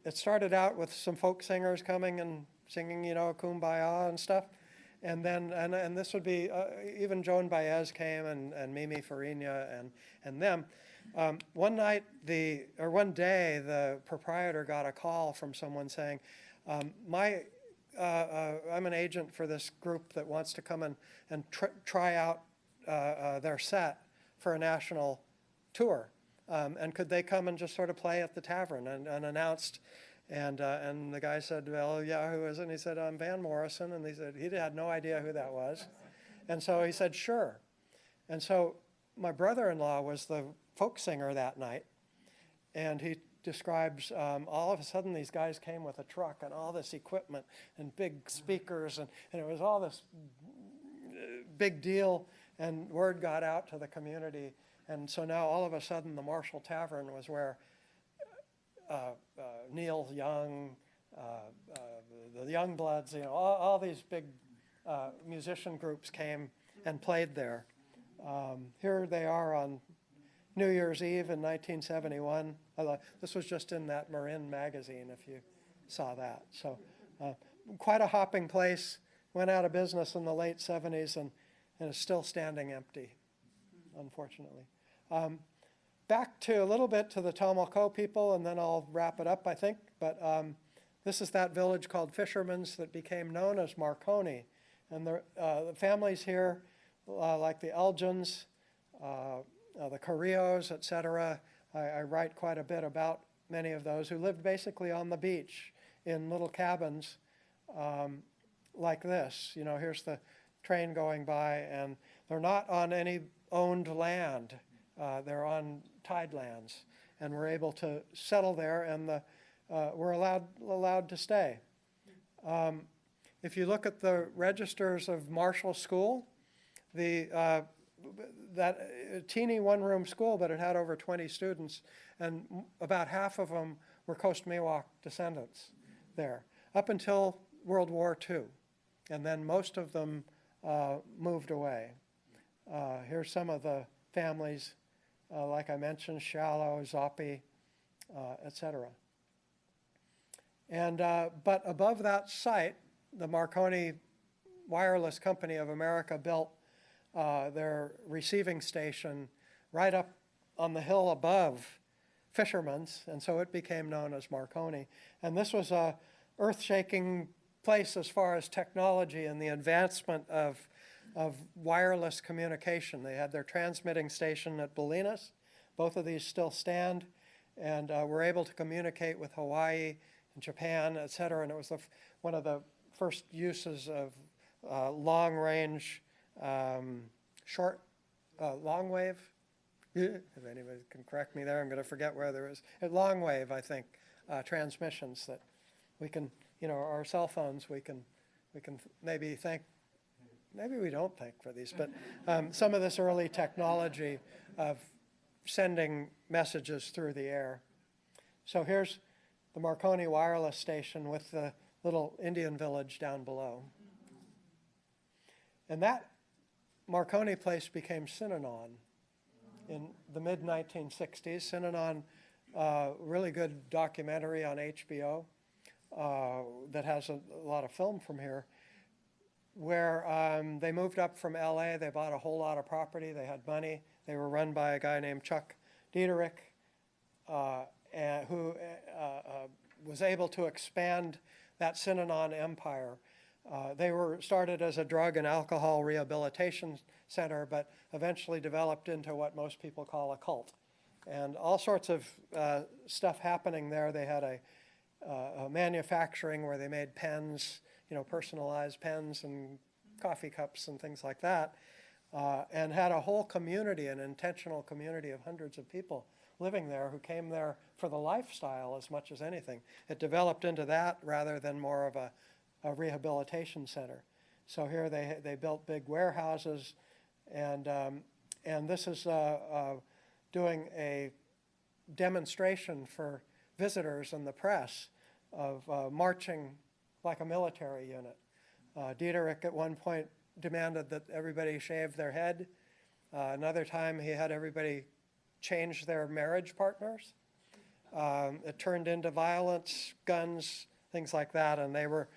it started out with some folk singers coming and singing, Kumbaya and stuff. And then, and this would be, even Joan Baez came and Mimi Farina and them. One day, the proprietor got a call from someone saying, I'm an agent for this group that wants to come and try out their set for a national tour. And could they come and just sort of play at the tavern and announced. And the guy said, well, yeah, who is it? And he said, I'm Van Morrison. And he said he had no idea who that was. And so he said, sure. And so my brother-in-law was the folk singer that night. And he describes all of a sudden these guys came with a truck and all this equipment and big speakers. And it was all this big deal. And word got out to the community. And so now all of a sudden the Marshall Tavern was where Neil Young, the Youngbloods, all these big musician groups came and played there. Here they are on New Year's Eve in 1971. This was just in that Marin magazine, if you saw that. So quite a hopping place. Went out of business in the late 70s and is still standing empty, unfortunately. Back to a little bit to the Tomales people, and then I'll wrap it up, I think. But this is that village called Fisherman's that became known as Marconi. And the families here, like the Elgins, the Carrillos, etc., I write quite a bit about many of those who lived basically on the beach in little cabins like this. Here's the train going by, and they're not on any owned land. They're on tidelands, and we're able to settle there, and we're allowed to stay. If you look at the registers of Marshall School, that teeny one-room school, but it had over 20 students, and about half of them were Coast Miwok descendants there, up until World War II, and then most of them moved away. Here's some of the families. Like I mentioned, Shallow, Zoppi, etc. And but above that site, the Marconi Wireless Company of America built their receiving station right up on the hill above Fisherman's, and so it became known as Marconi. And this was a earth-shaking place as far as technology and the advancement of wireless communication. They had their transmitting station at Bolinas. Both of these still stand, and were able to communicate with Hawaii and Japan, et cetera. And it was one of the first uses of long-range, long wave. If anybody can correct me there, I'm going to forget where there is. Long wave, I think, transmissions that we can, our cell phones, we can maybe thank. Maybe we don't thank for these, but some of this early technology of sending messages through the air. So here's the Marconi wireless station with the little Indian village down below. And that Marconi place became Synanon in the mid-1960s. Synanon, really good documentary on HBO that has a lot of film from here. where they moved up from LA. They bought a whole lot of property. They had money. They were run by a guy named Chuck Dederich, who was able to expand that Synanon empire. They were started as a drug and alcohol rehabilitation center, but eventually developed into what most people call a cult. And all sorts of stuff happening there. They had a manufacturing where they made pens, personalized pens and coffee cups and things like that, and had a whole community, an intentional community of hundreds of people living there who came there for the lifestyle as much as anything. It developed into that rather than more of a rehabilitation center. So here they built big warehouses, and this is doing a demonstration for visitors and the press of marching like a military unit. Dederich at one point demanded that everybody shave their head. Another time he had everybody change their marriage partners. It turned into violence, guns, things like that, and they were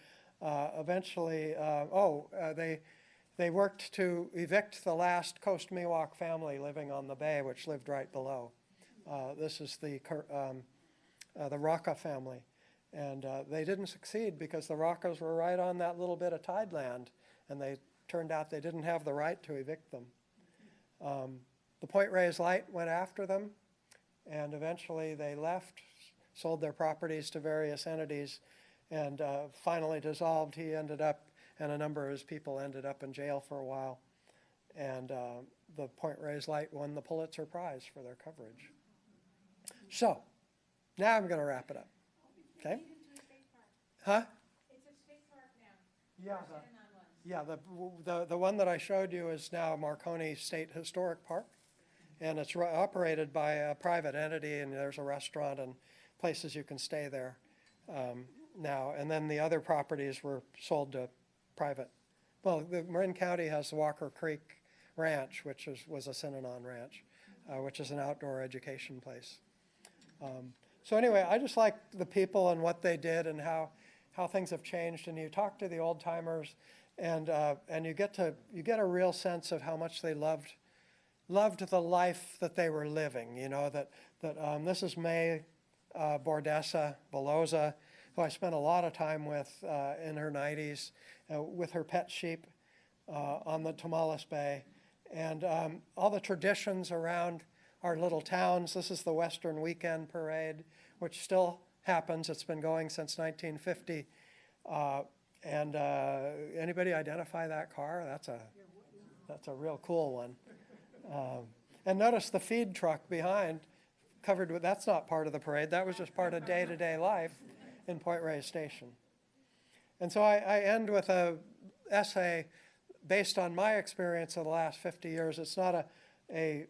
eventually, they worked to evict the last Coast Miwok family living on the bay, which lived right below. This is the Rocca family. And they didn't succeed because the Roccas were right on that little bit of tideland, and they turned out they didn't have the right to evict them. The Point Reyes Light went after them, and eventually they left, sold their properties to various entities, and finally dissolved. He ended up, and a number of his people ended up in jail for a while. And the Point Reyes Light won the Pulitzer Prize for their coverage. So, now I'm going to wrap it up. Okay? Huh? It's a state park now. Yeah, the one that I showed you is now Marconi State Historic Park, and it's operated by a private entity, and there's a restaurant and places you can stay there now. And then the other properties were sold to private. Well, the Marin County has the Walker Creek Ranch, which was a Synanon ranch, which is an outdoor education place. So anyway, I just like the people and what they did and how things have changed. And you talk to the old timers, and you get a real sense of how much they loved the life that they were living. This is May Bordessa Veloza, who I spent a lot of time with in her 90s, with her pet sheep on the Tomales Bay, and all the traditions around our little towns. This is the Western Weekend Parade, which still happens. It's been going since 1950. And anybody identify that car? That's a real cool one. And notice the feed truck behind, covered with, that's not part of the parade. That was just part of day-to-day life in Point Reyes Station. And so I end with an essay based on my experience of the last 50 years. It's not a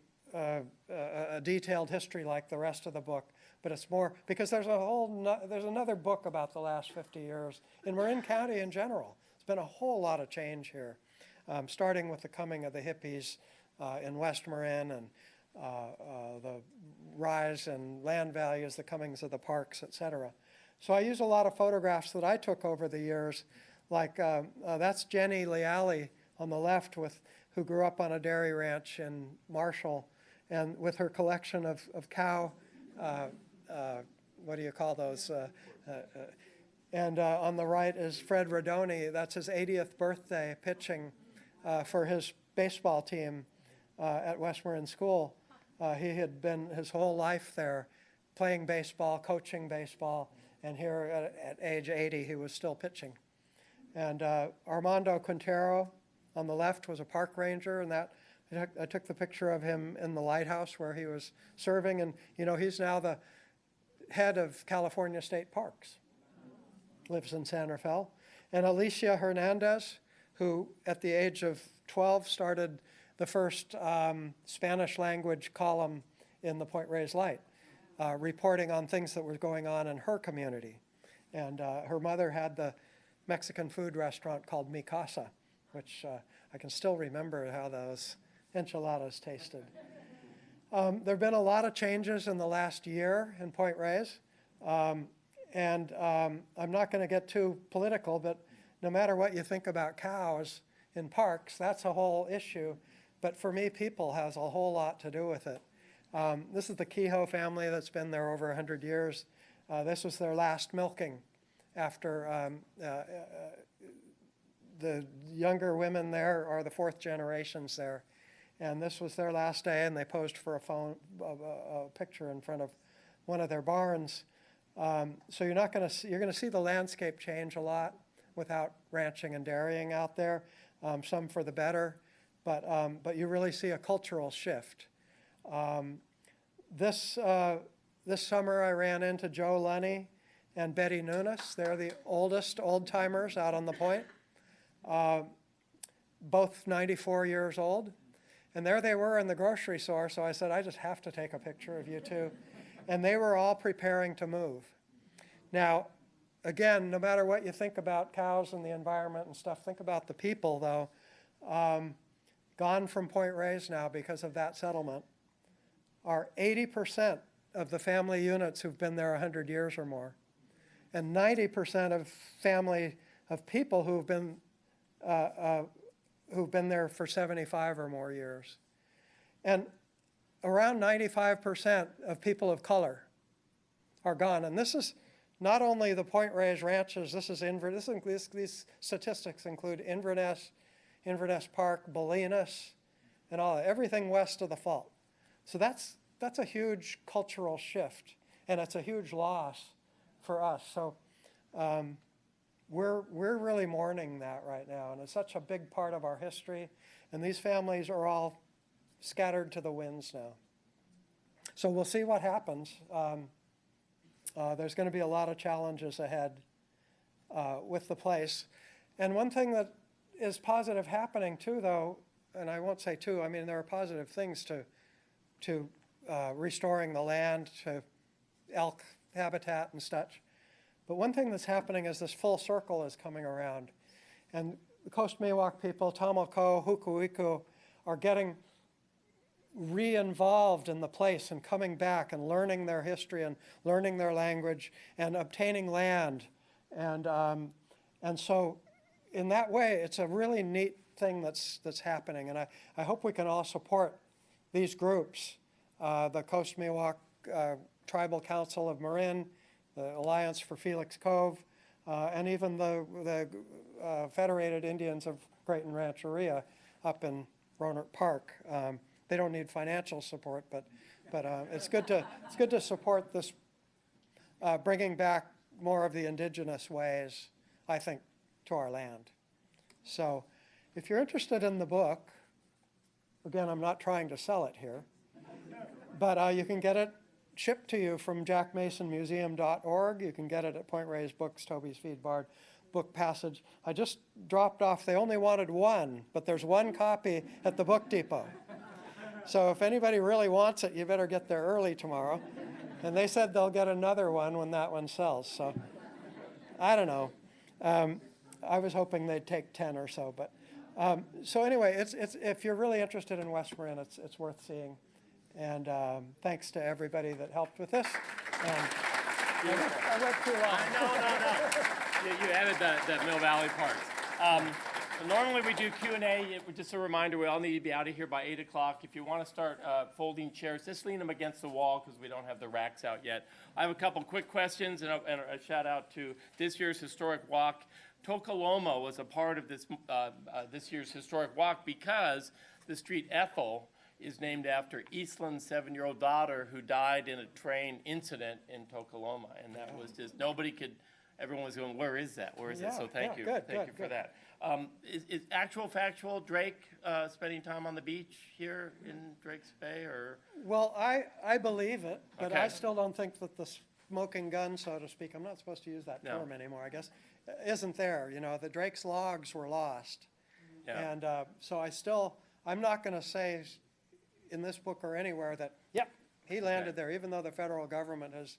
detailed history like the rest of the book, but it's more, because there's another book about the last 50 years in Marin County in general. There's been a whole lot of change here, starting with the coming of the hippies in West Marin, and the rise in land values, the comings of the parks, et cetera. So I use a lot of photographs that I took over the years, like that's Jenny Leali on the left, who grew up on a dairy ranch in Marshall, and with her collection of cow, what do you call those? And on the right is Fred Rodoni. That's his 80th birthday, pitching for his baseball team at West Marin School. He had been his whole life there playing baseball, coaching baseball, and here at age 80 he was still pitching. And Armando Quintero on the left was a park ranger, and that I took the picture of him in the lighthouse where he was serving, and he's now the head of California State Parks, lives in San Rafael. And Alicia Hernandez, who at the age of 12 started the first Spanish language column in the Point Reyes Light, reporting on things that were going on in her community. And her mother had the Mexican food restaurant called Mi Casa, which I can still remember how those enchiladas tasted. There have been a lot of changes in the last year in Point Reyes. And I'm not going to get too political, but no matter what you think about cows in parks, that's a whole issue. But for me, people has a whole lot to do with it. This is the Kehoe family that's been there over 100 years. This was their last milking after the younger women there are the fourth generations there. And this was their last day, and they posed for a picture in front of one of their barns. So you're going to see the landscape change a lot without ranching and dairying out there, some for the better, but you really see a cultural shift. This summer I ran into Joe Lunny and Betty Nunes. They're the oldest old-timers out on the point, both 94 years old. And there they were in the grocery store, so I said, I just have to take a picture of you two. And they were all preparing to move. Now, again, no matter what you think about cows and the environment and stuff, think about the people, though. Gone from Point Reyes now because of that settlement are 80% of the family units who've been there 100 years or more, and 90% of people who've been there for 75 or more years. And around 95% of people of color are gone. And this is not only the Point Reyes ranches, these statistics include Inverness, Inverness Park, Bolinas, and everything west of the fault. So that's a huge cultural shift, and it's a huge loss for us. So we're really mourning that right now, and it's such a big part of our history. And these families are all scattered to the winds now. So we'll see what happens. There's going to be a lot of challenges ahead with the place. And one thing that is positive happening too, though, and I won't say too, I mean there are positive things to restoring the land, to elk habitat and such. But one thing that's happening is this full circle is coming around. And the Coast Miwok people, Tamalko, Hukuiku, are getting re-involved in the place and coming back and learning their history and learning their language and obtaining land. And so in that way, it's a really neat thing that's happening. And I hope we can all support these groups, the Coast Miwok Tribal Council of Marin, the Alliance for Felix Cove, and even the Federated Indians of Creighton Rancheria up in Rohnert Park. They don't need financial support, but it's good to support this, bringing back more of the indigenous ways, I think, to our land. So if you're interested in the book, again, I'm not trying to sell it here, but you can get it shipped to you from jackmasonmuseum.org. You can get it at Point Reyes Books, Toby's Feed Bard Book Passage. I just dropped off, they only wanted one, but there's one copy at the Book Depot. So if anybody really wants it, you better get there early tomorrow. And they said they'll get another one when that one sells. So I don't know. I was hoping they'd take 10 or so. But so anyway, it's if you're really interested in West Marin, it's worth seeing. And thanks to everybody that helped with this. And I went too long. No. You added that Mill Valley part. Normally we do Q&A. Just a reminder, we all need to be out of here by 8 o'clock. If you want to start folding chairs, just lean them against the wall because we don't have the racks out yet. I have a couple quick questions and a shout out to this year's historic walk. Olema was a part of this year's historic walk because the street Ethel is named after Eastland's 7-year-old daughter who died in a train incident in Olema. And that was just, everyone was going, where is that? Where is it? So thank you. Thank you for that. Is actual factual Drake spending time on the beach here in Drake's Bay, or? Well, I believe it, but Okay. I still don't think that the smoking gun, so to speak, I'm not supposed to use that term anymore, I guess, isn't there. You know, the Drake's logs were lost. Yeah. And so I'm not going to say in this book or anywhere that, yep, he landed there, even though the federal government has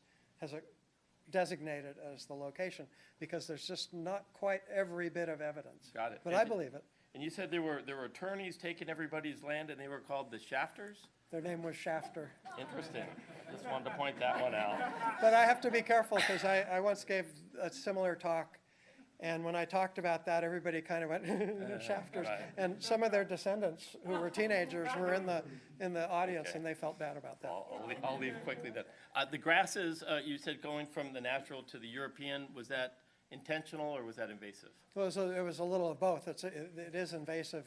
designated as the location, because there's just not quite every bit of evidence. Got it. But I believe it. And you said there were attorneys taking everybody's land, and they were called the Shafters? Their name was Shafter. Interesting. Just wanted to point that one out. But I have to be careful because I once gave a similar talk And when I talked about that, everybody kind of went, shafters. Right. And some of their descendants who were teenagers were in the audience, Okay. and they felt bad about that. I'll leave quickly then. The grasses, you said going from the natural to the European, was that intentional or was that invasive? It was a little of both. It is invasive.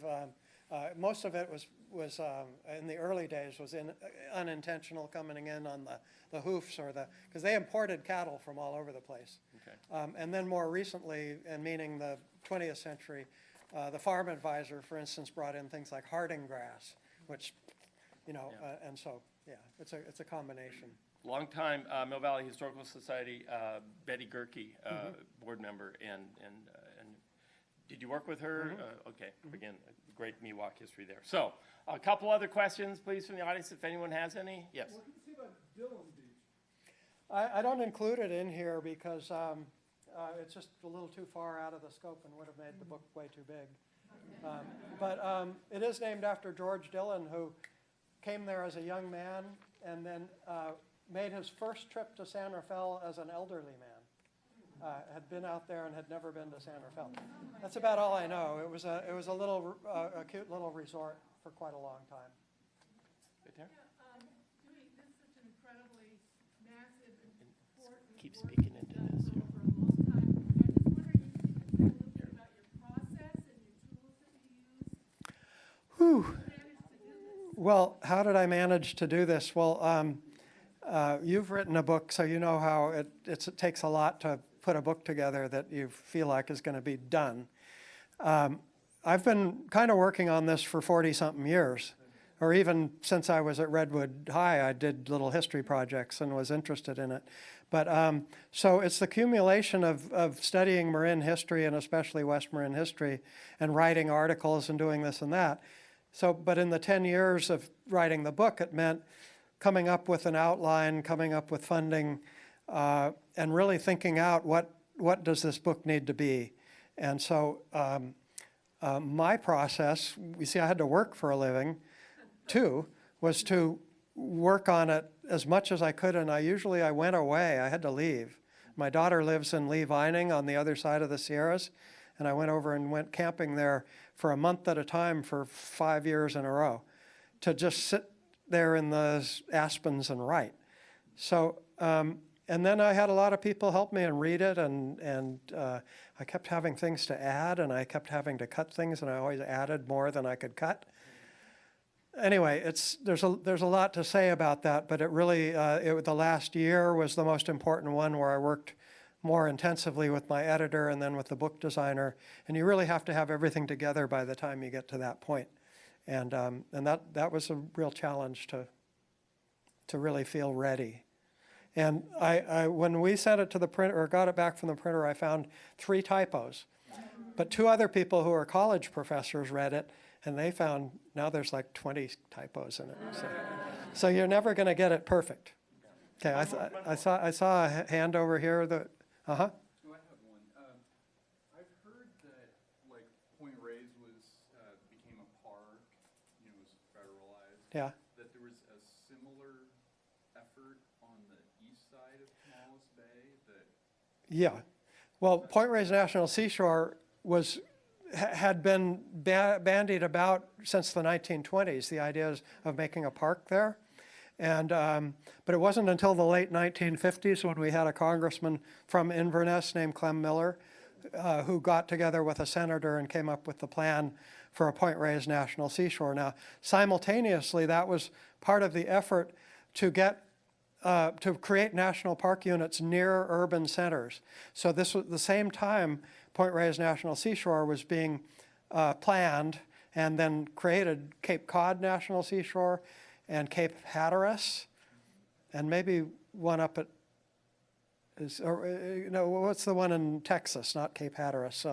Most of it was in the early days was unintentional, coming in on the hoofs because they imported cattle from all over the place. Okay. And then more recently, and meaning the 20th century, the farm advisor, for instance, brought in things like harding grass, which, and so, yeah, it's a combination. Longtime Mill Valley Historical Society, Betty Gerke, board member, and did you work with her? Okay, again, great Miwok history there. So, a couple other questions, please, from the audience, if anyone has any. Yes. What can you say about Dillon Beach? I don't include it in here because it's just a little too far out of the scope and would have made the book way too big. But it is named after George Dillon, who came there as a young man and then made his first trip to San Rafael as an elderly man. Had been out there and had never been to San Rafael. That's about all I know. It was a little a cute little resort for quite a long time. Right there. Dewey, this is such an incredibly massive and important. Keep work speaking into you've this. done over a long time. I'm just wondering if you could say a little bit about your process and your tools that you use. Whew. How did you manage to do this? Well, how did I manage to do this? Well, you've written a book, so you know how it takes a lot to put a book together that you feel like is going to be done. I've been kind of working on this for 40-something years, or even since I was at Redwood High, I did little history projects and was interested in it. But so it's the accumulation of studying Marin history, and especially West Marin history, and writing articles and doing this and that. So, but in the 10 years of writing the book, it meant coming up with an outline, coming up with funding, and really thinking out what does this book need to be. And so my process, you see, I had to work for a living too, was to work on it as much as I could, and I went away. I had to leave. My daughter lives in Lee Vining on the other side of the Sierras, and I went over and went camping there for a month at a time for 5 years in a row to just sit there in the aspens and write. So, and then I had a lot of people help me and read it, and I kept having things to add, and I kept having to cut things, and I always added more than I could cut. Anyway, there's a lot to say about that, but it really, the last year was the most important one where I worked more intensively with my editor and then with the book designer, and you really have to have everything together by the time you get to that point. And that was a real challenge to really feel ready. And I when we sent it to the printer, or got it back from the printer, I found 3 typos. But 2 other people who are college professors read it, and they found now there's like 20 typos in it. So you're never going to get it perfect. Okay, I saw a hand over here that, No, I have one. I've heard that, like, Point Reyes became a park, was federalized. yeah. That there was a similar effort on the east side of Tomales Bay that. Yeah. Well, Point Reyes National Seashore had been bandied about since the 1920s, the ideas of making a park there. And, but it wasn't until the late 1950s when we had a congressman from Inverness named Clem Miller who got together with a senator and came up with the plan for a Point Reyes National Seashore. Now, simultaneously, that was part of the effort to create national park units near urban centers. So this was the same time Point Reyes National Seashore was being planned, and then created Cape Cod National Seashore and Cape Hatteras, and maybe one up at, what's the one in Texas? Not Cape Hatteras.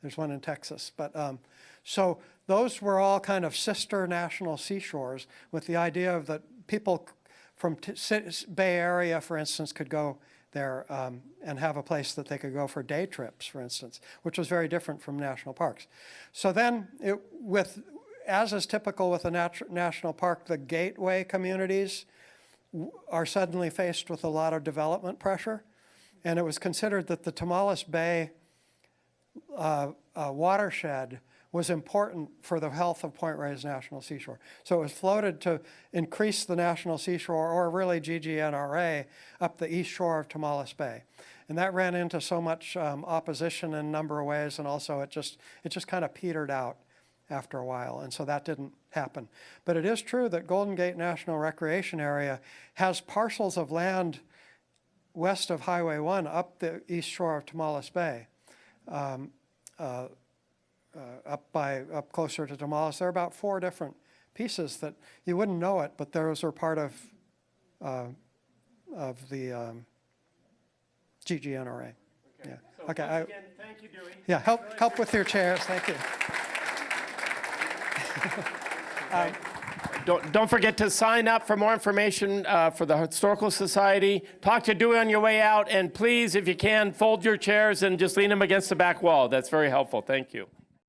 There's one in Texas. But so those were all kind of sister national seashores, with the idea of that people from Bay Area, for instance, could go there and have a place that they could go for day trips, for instance, which was very different from national parks. So then, as is typical with a national park, the gateway communities are suddenly faced with a lot of development pressure. And it was considered that the Tomales Bay watershed was important for the health of Point Reyes National Seashore. So it was floated to increase the national seashore, or really GGNRA, up the east shore of Tomales Bay. And that ran into so much opposition in a number of ways, and also it just kind of petered out after a while, and so that didn't happen. But it is true that Golden Gate National Recreation Area has parcels of land west of Highway 1 up the east shore of Tomales Bay. Up closer to Tomales, there are about 4 different pieces that you wouldn't know it, but those are part of the GGNRA. Yeah. So Okay. once again, thank you, Dewey. Yeah. Help with your chairs. Thank you. Don't forget to sign up for more information for the Historical Society. Talk to Dewey on your way out, and please, if you can, fold your chairs and just lean them against the back wall. That's very helpful. Thank you.